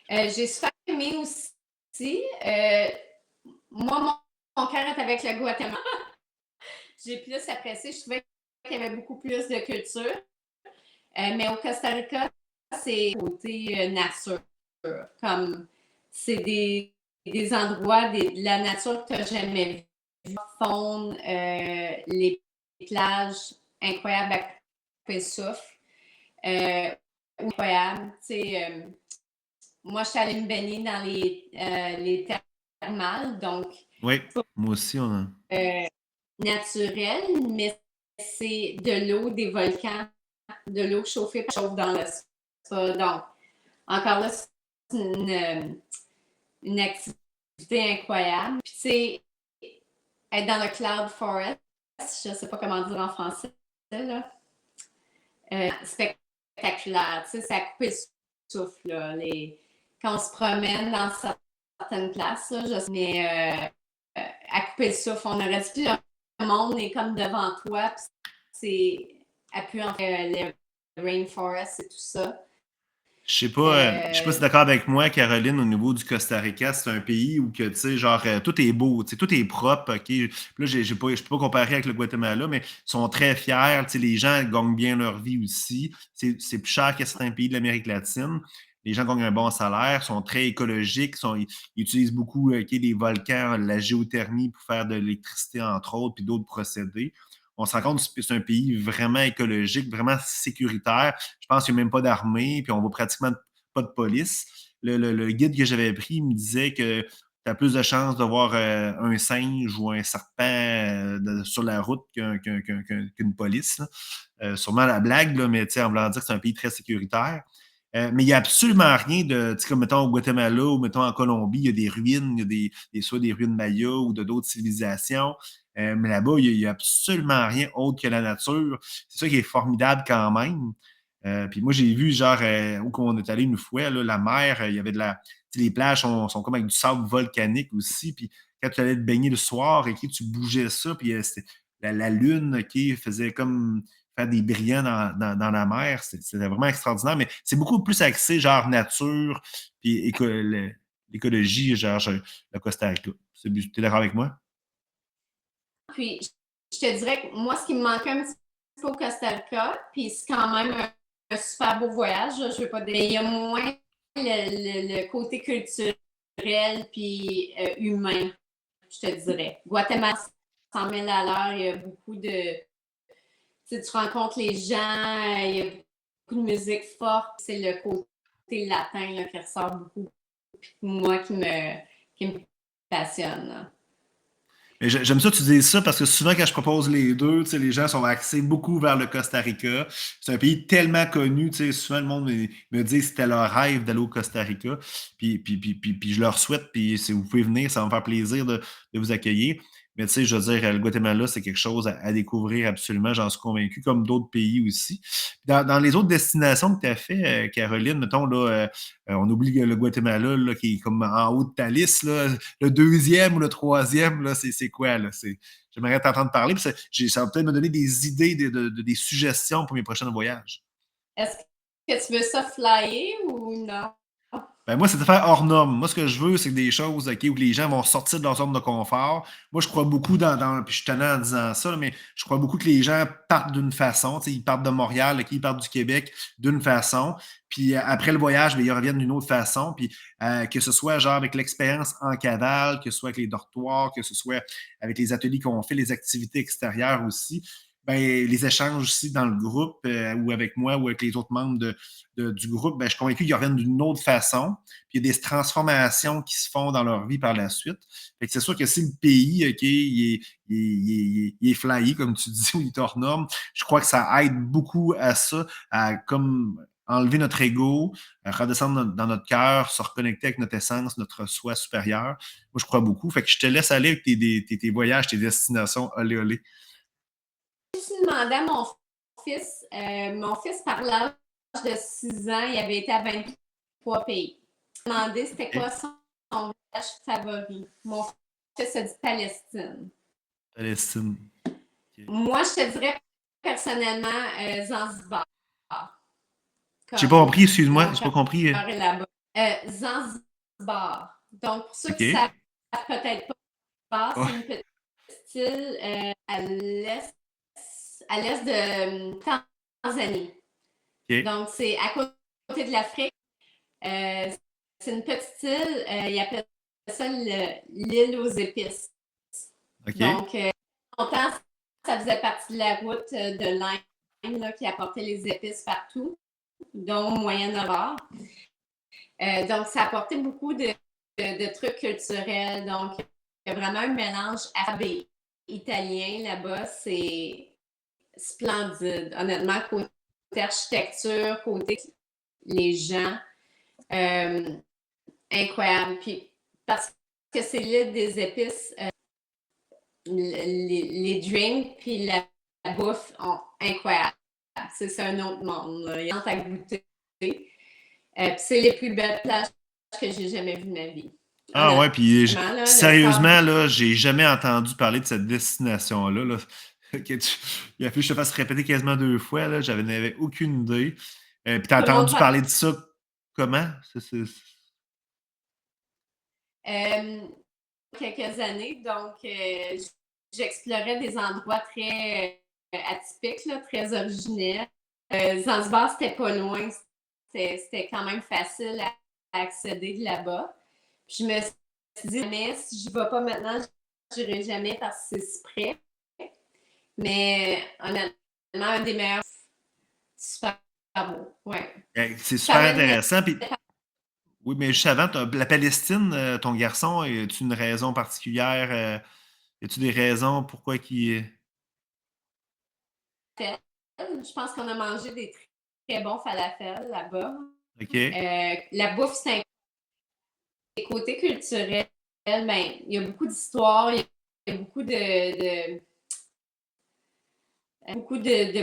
j'ai super aimé aussi. Moi, mon cœur est avec le Guatemala. J'ai plus apprécié. Je trouvais qu'il y avait beaucoup plus de culture. Mais au Costa Rica, c'est côté nature. Comme c'est des endroits, de la nature que tu n'as jamais vu. Faune, les plages incroyables à couper le souffle. Incroyable. Moi, je suis allée me baigner dans les thermales, donc Oui, moi aussi, on a. euh, naturel, mais c'est de l'eau des volcans, de l'eau chauffée chauffe dans le spa. Donc, encore là, c'est une activité incroyable. Puis, tu sais, être dans le cloud forest, je ne sais pas comment dire en français, là. Spectaculaire. Tu sais, ça a coupé le souffle, là. Quand on se promène dans certaines places, là, mais à couper le souffle, on aurait dit que le monde est comme devant toi, puis c'est appuyé entre le rainforest et tout ça. Je sais pas si tu es d'accord avec moi, Caroline, au niveau du Costa Rica, c'est un pays où que, tu sais, genre, tout est beau, tu sais, tout est propre, OK? Puis là, je peux pas comparer avec le Guatemala, mais ils sont très fiers, tu sais, les gens gagnent bien leur vie aussi. C'est plus cher que certains pays de l'Amérique latine. Les gens gagnent un bon salaire, sont très écologiques, ils utilisent beaucoup, OK, les volcans, la géothermie pour faire de l'électricité, entre autres, puis d'autres procédés. On se rend compte que c'est un pays vraiment écologique, vraiment sécuritaire. Je pense qu'il n'y a même pas d'armée, puis on voit pratiquement pas de police. Le guide que j'avais pris me disait que tu as plus de chances de voir un singe ou un serpent sur la route qu'une police. Sûrement la blague, là, mais en voulant dire que c'est un pays très sécuritaire. Mais il n'y a absolument rien de, comme mettons au Guatemala ou mettons en Colombie, il y a des ruines, il y a soit des ruines mayas ou d'autres civilisations. Mais là-bas, il n'y a absolument rien autre que la nature. C'est ça qui est formidable quand même. Puis moi, j'ai vu, genre, où on est allé une fois, là, la mer, il y avait de la. Tu sais, les plages sont comme avec du sable volcanique aussi. Puis quand tu allais te baigner le soir et que tu bougeais ça, puis la lune qui faisait comme faire des brillants dans la mer. C'était vraiment extraordinaire. Mais c'est beaucoup plus axé, genre, nature, puis l'écologie, genre, le Costa Rica. T'es d'accord avec moi? Puis, je te dirais que moi, ce qui me manquait un petit peu au Costa Rica, puis c'est quand même un super beau voyage, là, je veux pas dire, il y a moins le côté culturel puis humain, je te dirais. Guatemala, 100 000 à l'heure, il y a beaucoup de. Tu sais, tu rencontres les gens, il y a beaucoup de musique forte, c'est le côté latin là, qui ressort beaucoup, puis moi qui me passionne. Là. Mais j'aime ça que tu dises ça parce que souvent, quand je propose les deux, tu sais, les gens sont axés beaucoup vers le Costa Rica. C'est un pays tellement connu, tu sais, souvent le monde me dit que c'était leur rêve d'aller au Costa Rica. Puis je leur souhaite, puis si vous pouvez venir, ça va me faire plaisir de vous accueillir. Mais tu sais, je veux dire, le Guatemala, c'est quelque chose à découvrir absolument, j'en suis convaincu, comme d'autres pays aussi. Dans les autres destinations que tu as fait, Caroline, mettons, là, on oublie le Guatemala, là, qui est comme en haut de ta liste, là, le deuxième ou le troisième, là, c'est quoi, là? J'aimerais t'entendre parler, puis ça va peut-être me donner des idées, des suggestions pour mes prochains voyages. Est-ce que tu veux ça flyer ou non? Ben moi, c'est de faire hors norme. Moi, ce que je veux, c'est des choses ok, où les gens vont sortir de leur zone de confort. Moi, je crois beaucoup puis je suis tenant en disant ça, là, mais je crois beaucoup que les gens partent d'une façon. Tu sais, ils partent de Montréal, ok, ils partent du Québec d'une façon. Puis après le voyage, ben, ils reviennent d'une autre façon. Puis que ce soit genre avec l'expérience en cavale, que ce soit avec les dortoirs, que ce soit avec les ateliers qu'on fait, les activités extérieures aussi. Ben, les échanges aussi dans le groupe ou avec moi ou avec les autres membres du groupe, ben, je suis convaincu qu'ils reviennent d'une autre façon. Puis il y a des transformations qui se font dans leur vie par la suite. Fait que c'est sûr que si le pays, OK, il est flyé, comme tu dis, ou il est hors norme, je crois que ça aide beaucoup à ça, à comme enlever notre ego, redescendre dans notre cœur, se reconnecter avec notre essence, notre soi supérieur. Moi, je crois beaucoup. Fait que je te laisse aller avec tes voyages, tes destinations, olé, olé. Je demandais à mon fils, par l'âge de 6 ans, il avait été à 23 pays. Je me demandais c'était OK? quoi son voyage favori. Mon fils a dit Palestine. Palestine. OK. Moi, je te dirais personnellement Zanzibar. J'ai pas Comme compris, excuse-moi, mon j'ai cœur pas compris. est là-bas. Zanzibar. Donc, pour ceux qui OK. savent peut-être pas, Oh, c'est une petite île à l'est de Tanzanie. OK. Donc, c'est à côté de l'Afrique. Euh, c'est une petite île. Ils appellent ça l'île aux épices. OK. Donc, longtemps, ça faisait partie de la route de l'Inde là, qui apportait les épices partout, dont au Moyen-Orient. Donc, ça apportait beaucoup de trucs culturels. Donc, il y a vraiment un mélange arabe et italien là-bas. C'est splendide. Honnêtement, côté architecture, côté les gens, euh, incroyable. Puis, parce que c'est l'île des épices, les drinks puis la bouffe sont incroyables. C'est un autre monde. Là. Il y a à goûter. Puis c'est les plus belles plages que j'ai jamais vues de ma vie. Ah ouais, puis Honnêtement, là, le sable. sérieusement, là, j'ai jamais entendu parler de cette destination-là. Là. Il a fallu que je te fasse répéter quasiment deux fois. Là, n'avais aucune idée. Puis t'as entendu parler de ça comment? Euh, quelques années, donc j'explorais des endroits très atypiques, là, très originels. Zanzibar, c'était pas loin, c'était quand même facile à accéder de là-bas. Puis je me suis dit, mais si je ne vais pas maintenant, je n'irai jamais parce que c'est si près. Mais honnêtement, un des meilleurs, super beau. Ouais. C'est Ça super va intéressant. Puis, oui, mais juste avant, la Palestine, ton garçon, as-tu une raison particulière? As-tu des raisons pourquoi qu'il. Je pense qu'on a mangé des très bons falafels là-bas. OK. La bouffe, c'est un côté culturel. Ben, il y a beaucoup d'histoires, il y a beaucoup de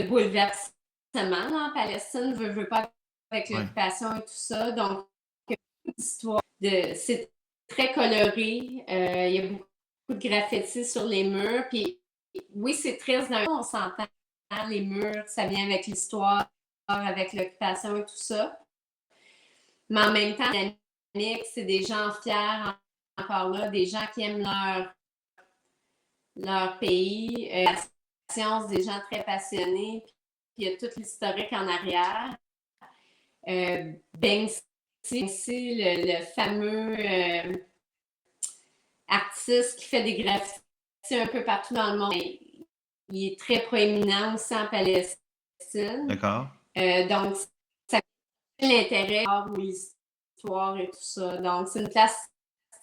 bouleversements là, en Palestine, veut pas avec Ouais. l'occupation et tout ça. Donc, il y a beaucoup d'histoires. C'est très coloré. Il y a beaucoup de graffitis sur les murs. Puis, oui, c'est triste. On s'entend, les murs, ça vient avec l'histoire, avec l'occupation et tout ça. Mais en même temps, c'est des gens fiers, encore là, des gens qui aiment leur pays, la science, des gens très passionnés, puis il y a tout l'historique en arrière. Banksy, le fameux artiste qui fait des graffitis un peu partout dans le monde. Il est très proéminent aussi en Palestine. D'accord. Donc, ça fait l'intérêt ou l'histoire et tout ça. Donc, c'est une place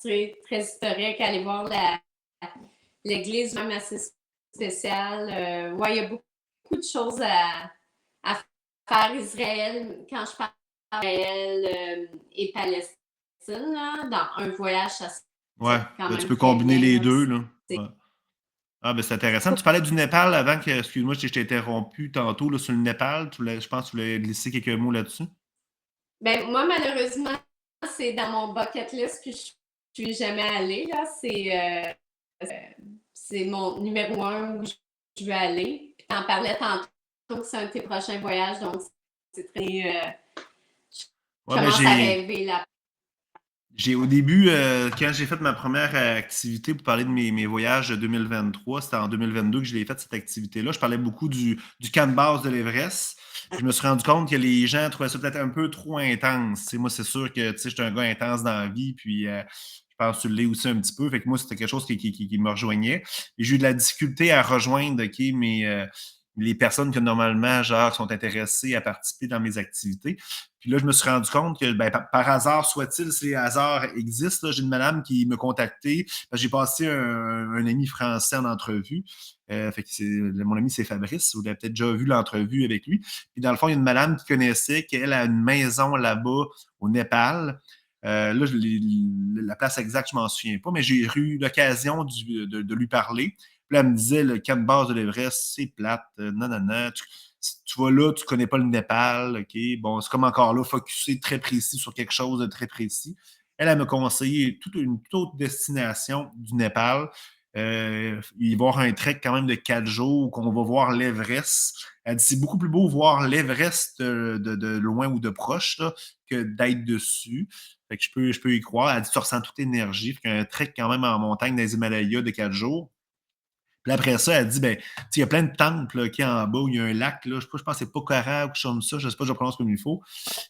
très historique. Aller voir l'église, même assez spéciale. Ouais, il y a beaucoup de choses à faire. Israël, quand je parle d'Israël et Palestine, là, dans un voyage, ça Ouais. quand Ben, tu même peux très combiner bien. les Là. deux, là. C'est Ouais. Ah, ben c'est intéressant. Tu parlais du Népal avant que, excuse-moi, je t'ai interrompu tantôt là, sur le Népal. Je pense que tu voulais glisser quelques mots là-dessus. Ben, moi, malheureusement, c'est dans mon bucket list, puis je suis jamais allée. Là. C'est mon numéro un où je veux aller. Puis t'en parlais tantôt que c'est un de tes prochains voyages, donc c'est très. Je Ouais, ben commence à rêver là. j'ai au début, quand j'ai fait ma première activité pour parler de mes voyages de 2023, c'était en 2022 que je l'ai fait cette activité-là. Je parlais beaucoup du camp de base de l'Everest. Puis je me suis rendu compte que les gens trouvaient ça peut-être un peu trop intense. Tu sais, moi, c'est sûr que tu sais, j'étais un gars intense dans la vie, puis je pense que tu l'es aussi un petit peu. Fait que moi, c'était quelque chose qui me rejoignait. Et j'ai eu de la difficulté à rejoindre les personnes que normalement, genre, sont intéressées à participer dans mes activités. Puis là, je me suis rendu compte que ben, par hasard, soit-il, si les hasards existent, j'ai une madame qui m'a contacté parce que j'ai passé un ami français en entrevue. Fait que mon ami, c'est Fabrice. Vous l'avez peut-être déjà vu l'entrevue avec lui. Puis dans le fond, il y a une madame qui connaissait, qu'elle a une maison là-bas au Népal. Là, la place exacte, je m'en souviens pas, mais j'ai eu l'occasion de lui parler. Puis là, elle me disait, le camp de base de l'Everest, c'est plate, non, non, non. Tu vas là, tu connais pas le Népal, OK? Bon, c'est comme encore là, focusé très précis sur quelque chose de très précis. Elle m'a conseillé une toute autre destination du Népal. Il va y avoir un trek quand même de 4 jours qu'on va voir l'Everest. Elle dit c'est beaucoup plus beau voir l'Everest de loin ou de proche là, que d'être dessus. Fait que je peux y croire. Elle dit tu ressens toute l'énergie. Fait qu'un trek quand même en montagne dans les Himalayas de 4 jours. Puis après ça, elle dit, ben, il y a plein de temples là, qui est en bas où il y a un lac, là, je pense que c'est Pokhara ou quelque chose comme ça, je ne sais pas si je prononce comme il faut.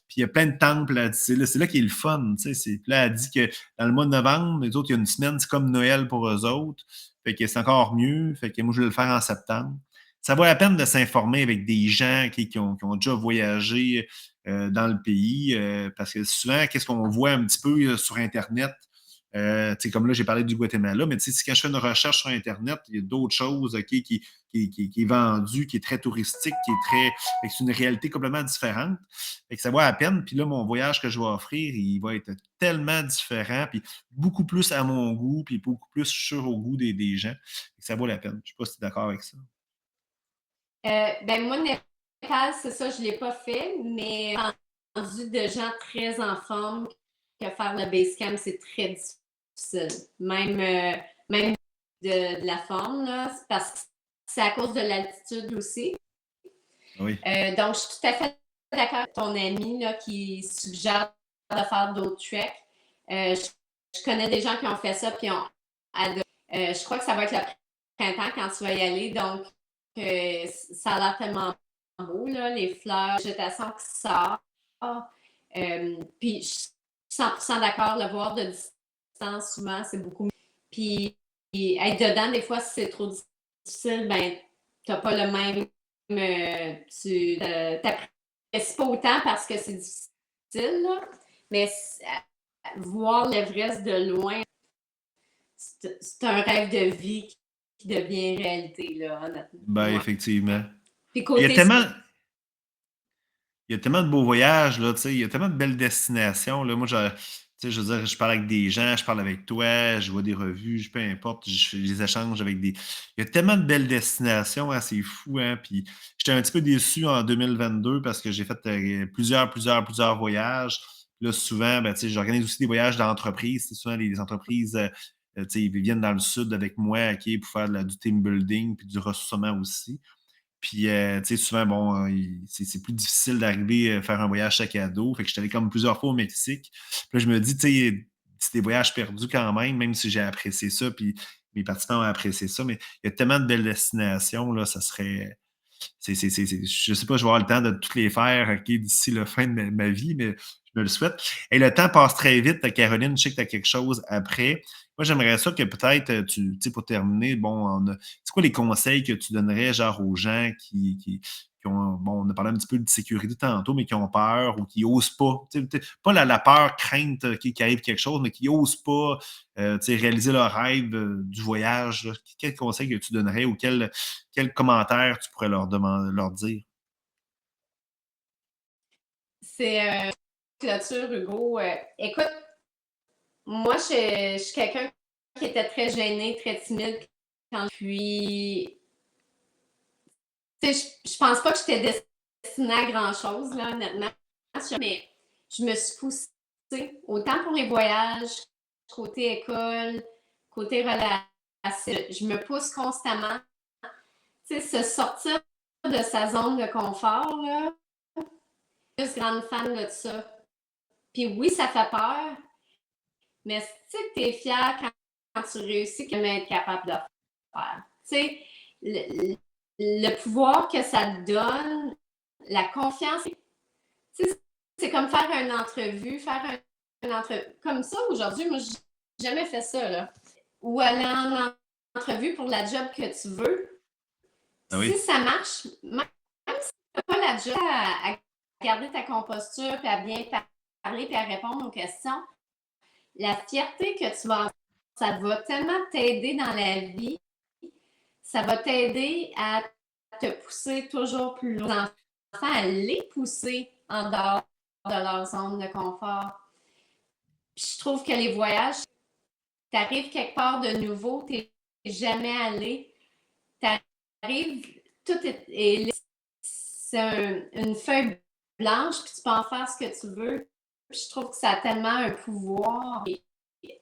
Puis il y a plein de temples, là, c'est là qui est le fun. Puis là, elle dit que dans le mois de novembre, les autres, il y a une semaine, c'est comme Noël pour eux autres. Fait que c'est encore mieux. Fait que moi, je vais le faire en septembre. Ça vaut la peine de s'informer avec des gens qui ont déjà voyagé dans le pays, parce que souvent, qu'est-ce qu'on voit un petit peu sur Internet, comme là, j'ai parlé du Guatemala, mais si quand je fais une recherche sur Internet, il y a d'autres choses qui est vendu, qui est très touristique, qui est très. C'est une réalité complètement différente. Fait que ça vaut la peine. Puis là, mon voyage que je vais offrir, il va être tellement différent, puis beaucoup plus à mon goût, puis beaucoup plus sûr au goût des gens. Fait que ça vaut la peine. Je ne sais pas si tu es d'accord avec ça. Ben moi, Népal, c'est ça, je ne l'ai pas fait, mais j'ai entendu de gens très en forme que faire le base camp, c'est très difficile. Même de la forme, là, parce que c'est à cause de l'altitude aussi. Oui. Donc, je suis tout à fait d'accord avec ton ami là, qui suggère de faire d'autres treks. Je connais des gens qui ont fait ça et ont adoré. Je crois que ça va être le printemps quand tu vas y aller. Donc, ça a l'air tellement beau, là, les fleurs, la végétation qui sort. Puis, je suis 100% d'accord, le voir de distance, souvent, c'est beaucoup mieux. Puis, être dedans, des fois, si c'est trop difficile, ben, tu n'as pas le même. Tu t'apprécies pas autant parce que c'est difficile, là. Mais voir l'Everest de loin, c'est un rêve de vie qui devient réalité, là, honnêtement. Ben, Ouais. effectivement. Puis Il y a côté tellement, il y a tellement de beaux voyages, là, tu sais, il y a tellement de belles destinations. Là. Moi, sais, je veux dire, je parle avec des gens, je parle avec toi, je vois des revues, peu importe, je fais des échanges avec des. Il y a tellement de belles destinations, hein, c'est fou, hein. Puis j'étais un petit peu déçu en 2022 parce que j'ai fait plusieurs voyages. Là, souvent, ben, tu sais, j'organise aussi des voyages d'entreprise. C'est souvent les entreprises, tu sais, ils viennent dans le sud avec moi, OK, pour faire du team building puis du ressourcement aussi. Puis, tu sais, souvent, bon, c'est plus difficile d'arriver à faire un voyage sac à dos. Fait que je suis allé comme plusieurs fois au Mexique. Puis là, je me dis, tu sais, c'est des voyages perdus quand même si j'ai apprécié ça, puis mes participants ont apprécié ça. Mais il y a tellement de belles destinations, là, ça serait. Je sais pas, je vais avoir le temps de toutes les faire ok, d'ici la fin de ma vie, mais je me le souhaite. Et le temps passe très vite, Caroline. Je sais que tu as quelque chose après. Moi, j'aimerais ça que peut-être, tu sais, pour terminer, bon, c'est quoi les conseils que tu donnerais, genre, aux gens qui ont, bon, on a parlé un petit peu de sécurité tantôt, mais qui ont peur ou qui n'osent pas. Pas la peur, crainte qui arrive quelque chose, mais qui n'osent pas tu sais, réaliser leur rêve du voyage. Là. Quel conseil que tu donnerais ou quel commentaire tu pourrais leur demander, leur dire? C'est clôture, Hugo. Écoute, moi, je suis quelqu'un qui était très gêné, très timide quand puis tu sais, je pense pas que j'étais destinée à grand-chose, là, honnêtement. Mais je me suis poussée, autant pour les voyages, côté école, côté relation. Je me pousse constamment. Tu sais, se sortir de sa zone de confort, là, je suis grande fan de ça. Puis oui, ça fait peur, mais tu sais que t'es fier quand tu réussis que être capable de faire. Tu sais, le pouvoir que ça te donne, la confiance. Tu sais, c'est comme faire une entrevue, une entrevue. Comme ça, aujourd'hui, moi, j'ai jamais fait ça, là. Ou aller en entrevue pour la job que tu veux. Ah Si oui, ça marche, même si tu n'as pas la job à garder ta composture, puis à bien parler, puis à répondre aux questions, la fierté que tu vas avoir, ça va tellement t'aider dans la vie, ça va t'aider à te pousser toujours plus loin. Les enfants, à les pousser en dehors de leur zone de confort. Puis je trouve que les voyages, tu arrives quelque part de nouveau, tu n'es jamais allé, tu arrives, tout est c'est une feuille blanche, puis tu peux en faire ce que tu veux. Puis je trouve que ça a tellement un pouvoir. Et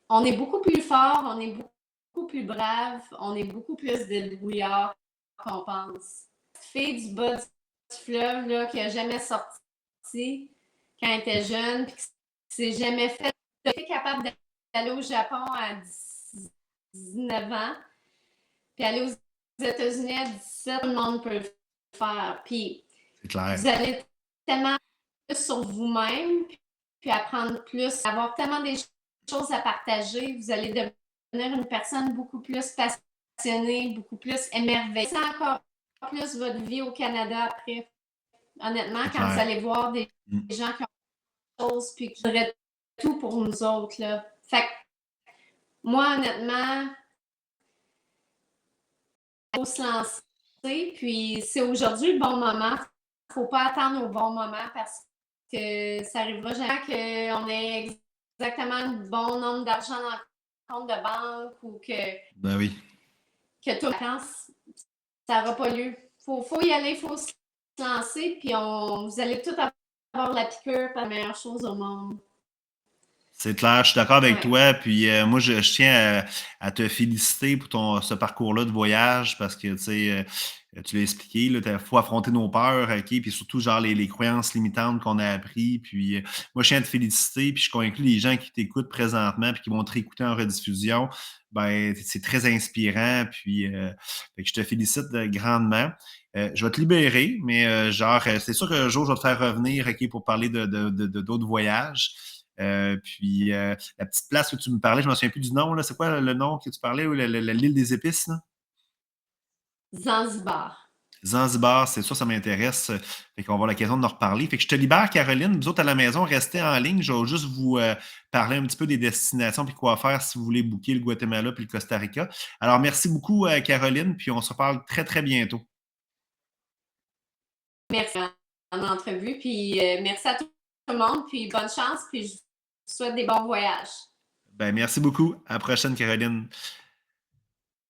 on est beaucoup plus fort, on est beaucoup plus brave, on est beaucoup plus débrouillard qu'on pense. Cette fille du bas du fleuve là, qui n'a jamais sorti quand elle était jeune, puis qui s'est jamais fait, été capable d'aller au Japon à 19 ans, puis aller aux États-Unis à 17, tout le monde peut le faire. Puis c'est clair. vous allez tellement plus sur vous-même, puis apprendre plus, avoir tellement des choses à partager. Vous allez devenir une personne beaucoup plus passionnée, beaucoup plus émerveillée. C'est encore plus votre vie au Canada après. Honnêtement, C'est quand vous clair. allez voir des Mm. gens qui ont des choses, puis qui feraient tout pour nous autres. Là. Fait que moi, honnêtement, il faut se lancer, puis c'est aujourd'hui le bon moment. Il ne faut pas attendre au bon moment parce que ça arrivera jamais qu'on ait exactement le bon nombre d'argent dans le compte de banque ou Ben oui. que tout vacances, ça n'aura pas lieu. Faut y aller, il faut se lancer, puis vous allez tout avoir la piqûre, pas la meilleure chose au monde. C'est clair, je suis d'accord avec Ouais. toi. Puis moi, je tiens à te féliciter pour ce parcours-là de voyage parce que tu sais, tu l'as expliqué, il faut affronter nos peurs, OK, puis surtout genre les croyances limitantes qu'on a appris. Puis moi, je tiens à te féliciter, puis je suis convaincu que les gens qui t'écoutent présentement puis qui vont te réécouter en rediffusion, ben c'est très inspirant. Puis fait que je te félicite grandement. Je vais te libérer, mais c'est sûr qu'un jour, je vais te faire revenir, OK, pour parler d'autres voyages. Puis la petite place où tu me parlais, je ne me souviens plus du nom, là. C'est quoi le nom que tu parlais, ou l'île des épices, là? Zanzibar. Zanzibar, c'est sûr, ça m'intéresse. Fait qu'on va avoir l'occasion de en reparler. Fait que je te libère, Caroline. Vous autres à la maison, restez en ligne. Je vais juste vous parler un petit peu des destinations puis quoi faire si vous voulez booker le Guatemala puis le Costa Rica. Alors, merci beaucoup, Caroline, puis on se reparle très, très bientôt. Merci en entrevue, puis merci à tout le monde, puis bonne chance, puis je vous souhaite des bons voyages. Ben, merci beaucoup. À la prochaine, Caroline.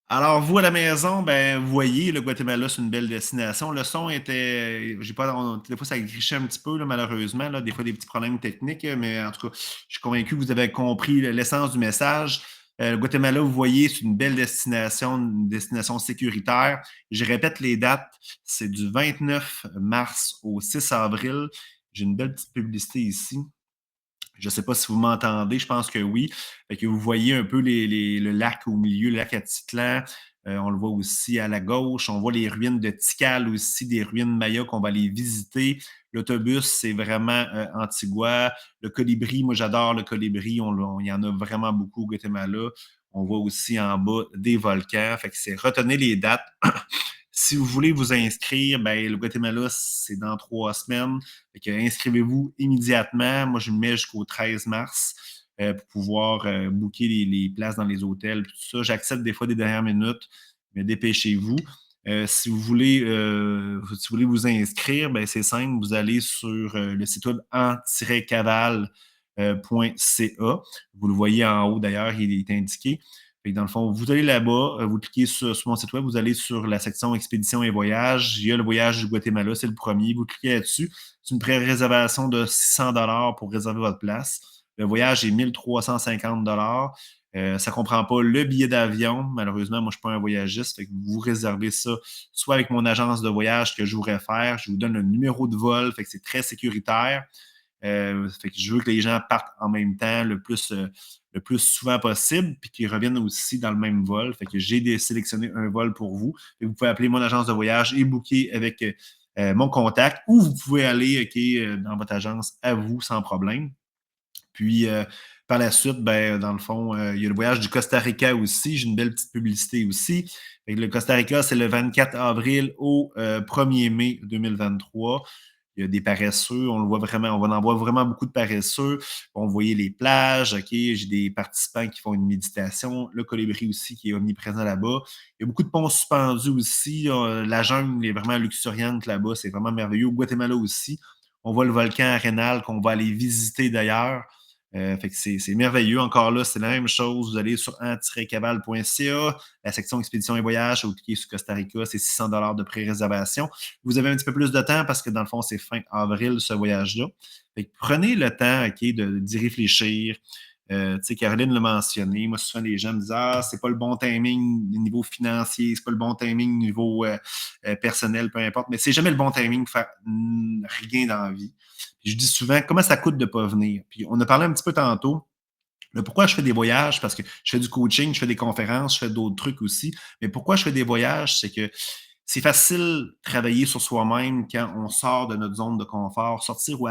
Alors, vous à la maison, ben, vous voyez, le Guatemala, c'est une belle destination. Le son était, j'ai pas, des fois, ça grichait un petit peu, là, malheureusement, là, des fois, des petits problèmes techniques, mais en tout cas, je suis convaincu que vous avez compris l'essence du message. Le Guatemala, vous voyez, c'est une destination sécuritaire. Je répète les dates, c'est du 29 mars au 6 avril. J'ai une belle petite publicité ici. Je ne sais pas si vous m'entendez, je pense que oui. Fait que vous voyez un peu le lac au milieu, le lac Atitlan. On le voit aussi à la gauche. On voit les ruines de Tikal aussi, des ruines Maya qu'on va aller visiter. L'autobus, c'est vraiment Antigua. Le colibri, moi j'adore le colibri. Il y en a vraiment beaucoup au Guatemala. On voit aussi en bas des volcans. Fait que c'est retenez les dates. Si vous voulez vous inscrire, ben, le Guatemala, c'est dans 3 semaines. Fait que inscrivez-vous immédiatement. Moi, je me mets jusqu'au 13 mars pour pouvoir booker les places dans les hôtels. Tout ça. J'accepte des fois des dernières minutes, mais dépêchez-vous. Si vous voulez vous inscrire, ben, c'est simple. Vous allez sur le site web en-caval.ca. Vous le voyez en haut d'ailleurs, il est indiqué. Fait que dans le fond, vous allez là-bas, vous cliquez sur mon site web, vous allez sur la section expédition et voyage. Il y a le voyage du Guatemala, c'est le premier. Vous cliquez là-dessus. C'est une pré-réservation de 600 $ pour réserver votre place. Le voyage est 1350 $. Ça ne comprend pas le billet d'avion. Malheureusement, moi, je ne suis pas un voyagiste. Fait que vous réservez ça soit avec mon agence de voyage que je vous réfère. Je vous donne le numéro de vol. Fait que c'est très sécuritaire. Fait que je veux que les gens partent en même temps le plus souvent possible, puis qu'ils reviennent aussi dans le même vol. Fait que j'ai sélectionné un vol pour vous. Et vous pouvez appeler mon agence de voyage et booker avec mon contact, ou vous pouvez aller dans votre agence à vous sans problème. Puis par la suite, ben, dans le fond, il y a le voyage du Costa Rica aussi. J'ai une belle petite publicité aussi. Le Costa Rica, c'est le 24 avril au 1er mai 2023. Il y a des paresseux, on le voit vraiment, on en voit vraiment beaucoup de paresseux. On voyait les plages, OK, j'ai des participants qui font une méditation, le colibri aussi qui est omniprésent là-bas. Il y a beaucoup de ponts suspendus aussi. La jungle est vraiment luxuriante là-bas, c'est vraiment merveilleux. Au Guatemala aussi, on voit le volcan Arenal qu'on va aller visiter d'ailleurs. Fait que c'est merveilleux. Encore là, c'est la même chose. Vous allez sur en-caval.ca, la section expédition et voyage, vous cliquez sur Costa Rica, c'est 600 $ de pré-réservation. Vous avez un petit peu plus de temps parce que dans le fond, c'est fin avril ce voyage-là. Fait que prenez le temps, OK, d'y réfléchir. Tu sais, Caroline l'a mentionné. Moi, souvent, les gens me disent ah, c'est pas le bon timing au niveau financier, c'est pas le bon timing au niveau personnel, peu importe. Mais c'est jamais le bon timing pour faire rien dans la vie. Puis je dis souvent, comment ça coûte de ne pas venir? Puis on a parlé un petit peu tantôt. Le pourquoi je fais des voyages, parce que je fais du coaching, je fais des conférences, je fais d'autres trucs aussi. Mais pourquoi je fais des voyages, c'est que c'est facile de travailler sur soi-même quand on sort de notre zone de confort, sortir ou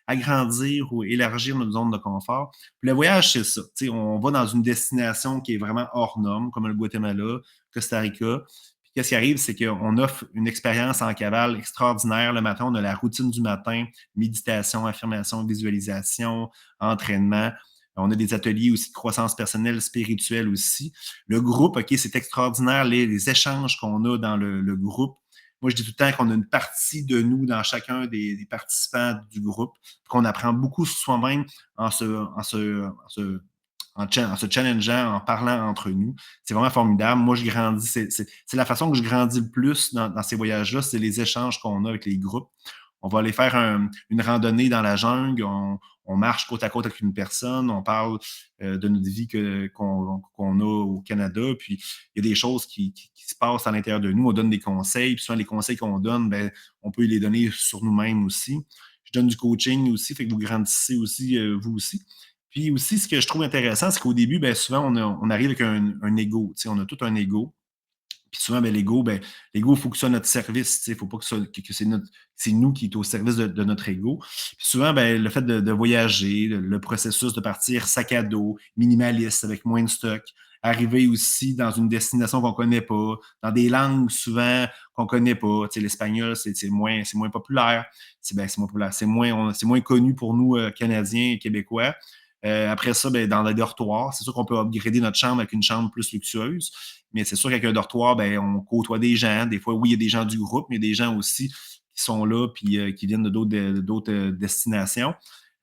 agrandir ou élargir notre zone de confort. Puis le voyage, c'est ça. T'sais, on va dans une destination qui est vraiment hors norme, comme le Guatemala, Costa Rica. Puis qu'est-ce qui arrive, c'est qu'on offre une expérience en cavale extraordinaire. Le matin, on a la routine du matin, méditation, affirmation, visualisation, entraînement. On a des ateliers aussi de croissance personnelle, spirituelle aussi. Le groupe, OK, c'est extraordinaire, les échanges qu'on a dans le groupe. Moi, je dis tout le temps qu'on a une partie de nous dans chacun des participants du groupe, qu'on apprend beaucoup sur soi-même en se challengeant, en parlant entre nous. C'est vraiment formidable. Moi, je grandis, c'est la façon que je grandis le plus dans ces voyages-là, c'est les échanges qu'on a avec les groupes. On va aller faire une randonnée dans la jungle, on marche côte à côte avec une personne, on parle de notre vie qu'on a au Canada, puis il y a des choses qui se passent à l'intérieur de nous, on donne des conseils, puis souvent les conseils qu'on donne, ben, on peut les donner sur nous-mêmes aussi. Je donne du coaching aussi, fait que vous grandissez aussi, vous aussi. Puis aussi, ce que je trouve intéressant, c'est qu'au début, ben, souvent, on arrive avec un ego, on a tout un ego. Puis souvent, ben, l'ego, il faut que ce soit notre service. Il ne faut pas que c'est nous qui est au service de notre ego. Puis souvent, ben, le fait de voyager, le processus de partir sac à dos, minimaliste, avec moins de stock, arriver aussi dans une destination qu'on ne connaît pas, dans des langues souvent qu'on ne connaît pas. L'espagnol, c'est moins populaire. C'est moins populaire. C'est moins connu pour nous, Canadiens et Québécois. Après ça, ben, dans les dortoirs, c'est sûr qu'on peut upgrader notre chambre avec une chambre plus luxueuse, mais c'est sûr qu'avec un dortoir, ben, on côtoie des gens. Des fois, oui, il y a des gens du groupe, mais il y a des gens aussi qui sont là puis qui viennent de d'autres destinations.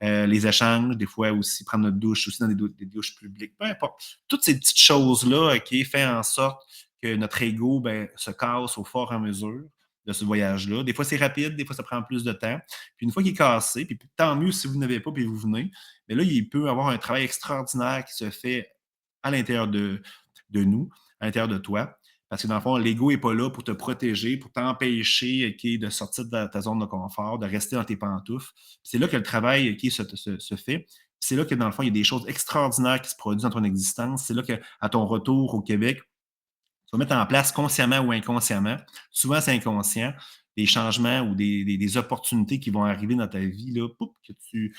les échanges, des fois aussi prendre notre douche aussi dans des douches publiques, peu importe. Toutes ces petites choses-là, OK, fait en sorte que notre ego ben, se casse au fur et à mesure de ce voyage-là. Des fois, c'est rapide, des fois, ça prend plus de temps. Puis une fois qu'il est cassé, puis tant mieux si vous n'avez pas, puis vous venez, mais là, il peut y avoir un travail extraordinaire qui se fait à l'intérieur de nous, à l'intérieur de toi. Parce que dans le fond, l'ego n'est pas là pour te protéger, pour t'empêcher OK, de sortir de ta zone de confort, de rester dans tes pantoufles. C'est là que le travail OK, se fait. C'est là que, dans le fond, il y a des choses extraordinaires qui se produisent dans ton existence. C'est là qu'à ton retour au Québec, tu vas mettre en place consciemment ou inconsciemment. Souvent, c'est inconscient. Des changements ou des opportunités qui vont arriver dans ta vie, là, poup, que tu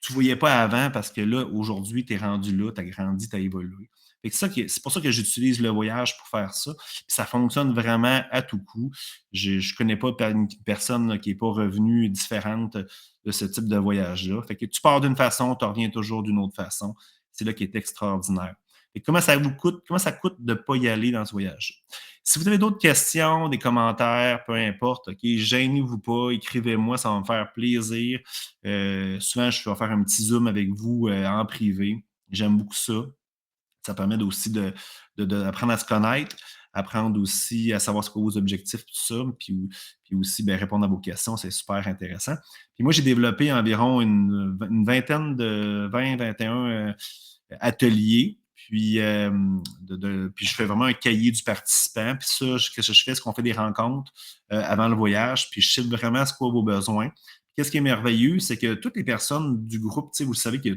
ne voyais pas avant parce que là, aujourd'hui, tu es rendu là, tu as grandi, tu as évolué. C'est pour ça que j'utilise le voyage pour faire ça. Puis ça fonctionne vraiment à tout coup. Je ne connais pas une personne là, qui n'est pas revenue différente de ce type de voyage-là. Fait que tu pars d'une façon, tu reviens toujours d'une autre façon. C'est là qui est extraordinaire. Et comment ça vous coûte, comment ça coûte de ne pas y aller dans ce voyage? Si vous avez d'autres questions, des commentaires, peu importe, OK, gênez-vous pas, écrivez-moi, ça va me faire plaisir. Souvent, je vais faire un petit Zoom avec vous en privé. J'aime beaucoup ça. Ça permet aussi d'apprendre à se connaître, apprendre aussi à savoir ce que vos objectifs, tout ça, puis aussi ben, répondre à vos questions, c'est super intéressant. Puis moi, j'ai développé environ une vingtaine de 20-21 ateliers. Puis je fais vraiment un cahier du participant. Puis ça, qu'est-ce que je fais? C'est qu'on fait des rencontres avant le voyage. Puis je cible vraiment ce quoi vos besoins. Qu'est-ce qui est merveilleux, c'est que toutes les personnes du groupe, vous savez que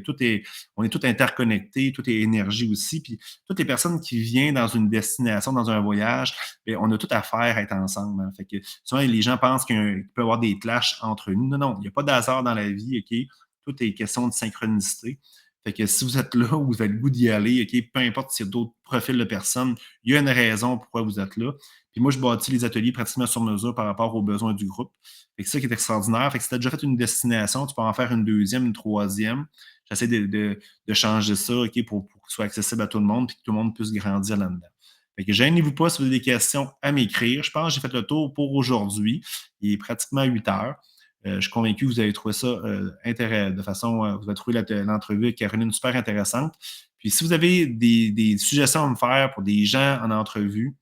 on est tous interconnectés, tout est énergie aussi. Puis toutes les personnes qui viennent dans une destination, dans un voyage, bien, on a tout à faire à être ensemble. Hein. Fait que souvent, les gens pensent qu'il peut y avoir des clashs entre nous. Non, non, il n'y a pas d'hasard dans la vie, OK? Tout est question de synchronicité. Fait que si vous êtes là ou vous avez le goût d'y aller, OK, peu importe s'il y a d'autres profils de personnes, il y a une raison pourquoi vous êtes là. Puis moi, je bâtis les ateliers pratiquement sur mesure par rapport aux besoins du groupe. Fait que c'est ça qui est extraordinaire. Fait que si tu as déjà fait une destination, tu peux en faire une deuxième, une troisième. J'essaie de changer ça, OK, pour que ce soit accessible à tout le monde et que tout le monde puisse grandir là-dedans. Fait que gênez-vous pas si vous avez des questions à m'écrire. Je pense que j'ai fait le tour pour aujourd'hui. Il est pratiquement 8 heures. Je suis convaincu que vous allez trouver ça de façon, vous allez trouver l'entrevue avec Caroline super intéressante. Puis si vous avez des suggestions à me faire pour des gens en entrevue,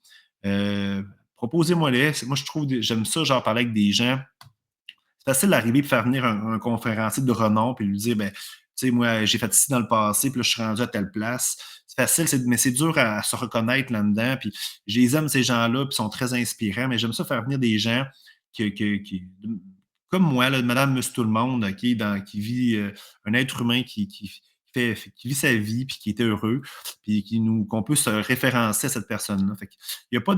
proposez-moi-les. Moi, je trouve, j'aime ça, genre parler avec des gens. C'est facile d'arriver et faire venir un conférencier de renom puis lui dire, ben, tu sais, moi, j'ai fait ici dans le passé, puis là, je suis rendu à telle place. C'est facile, mais c'est dur à se reconnaître là-dedans. Puis je les aime, ces gens-là, puis ils sont très inspirants, mais j'aime ça faire venir des gens comme moi, là, madame, monsieur, tout le monde, qui vit un être humain qui vit sa vie, puis qui est heureux, puis qu'on peut se référencer à cette personne-là. Fait il n'y a pas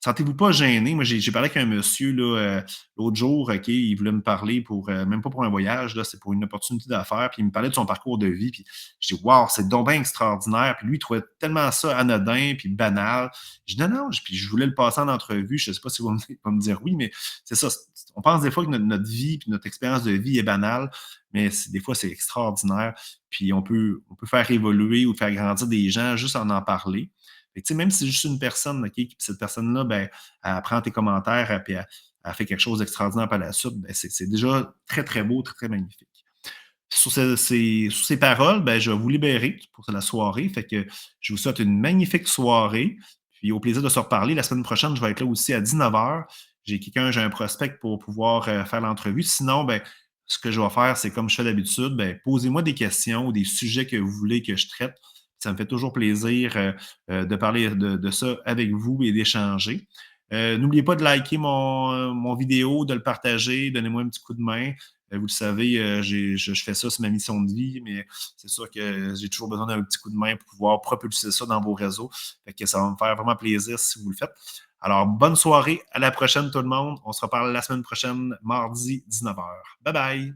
sentez-vous pas gêné. Moi, j'ai parlé avec un monsieur là, l'autre jour, OK, il voulait me parler même pas pour un voyage, là, c'est pour une opportunité d'affaires, puis il me parlait de son parcours de vie, puis je dis, waouh, c'est donc bien extraordinaire. Puis lui, il trouvait tellement ça anodin, puis banal. Je dis, non, non, puis je voulais le passer en entrevue. Je ne sais pas si vous va me dire oui, mais c'est ça. On pense des fois que notre vie, puis notre expérience de vie est banale, mais des fois, c'est extraordinaire. Puis on peut faire évoluer ou faire grandir des gens juste en parler. Même si c'est juste une personne, OK, puis cette personne-là, ben, elle prend tes commentaires, puis elle fait quelque chose d'extraordinaire par la suite, ben, c'est déjà très, très beau, très, très magnifique. Sur ces paroles, ben, je vais vous libérer pour la soirée. Fait que je vous souhaite une magnifique soirée. Puis au plaisir de se reparler. La semaine prochaine, je vais être là aussi à 19h. J'ai un prospect pour pouvoir faire l'entrevue. Sinon, ben, ce que je vais faire, c'est comme je fais d'habitude, ben, posez-moi des questions ou des sujets que vous voulez que je traite. Ça me fait toujours plaisir de parler de ça avec vous et d'échanger. N'oubliez pas de liker mon vidéo, de le partager, donnez-moi un petit coup de main. Vous le savez, je fais ça, c'est ma mission de vie, mais c'est sûr que j'ai toujours besoin d'un petit coup de main pour pouvoir propulser ça dans vos réseaux. Fait que ça va me faire vraiment plaisir si vous le faites. Alors, bonne soirée, à la prochaine tout le monde. On se reparle la semaine prochaine, mardi 19h. Bye bye!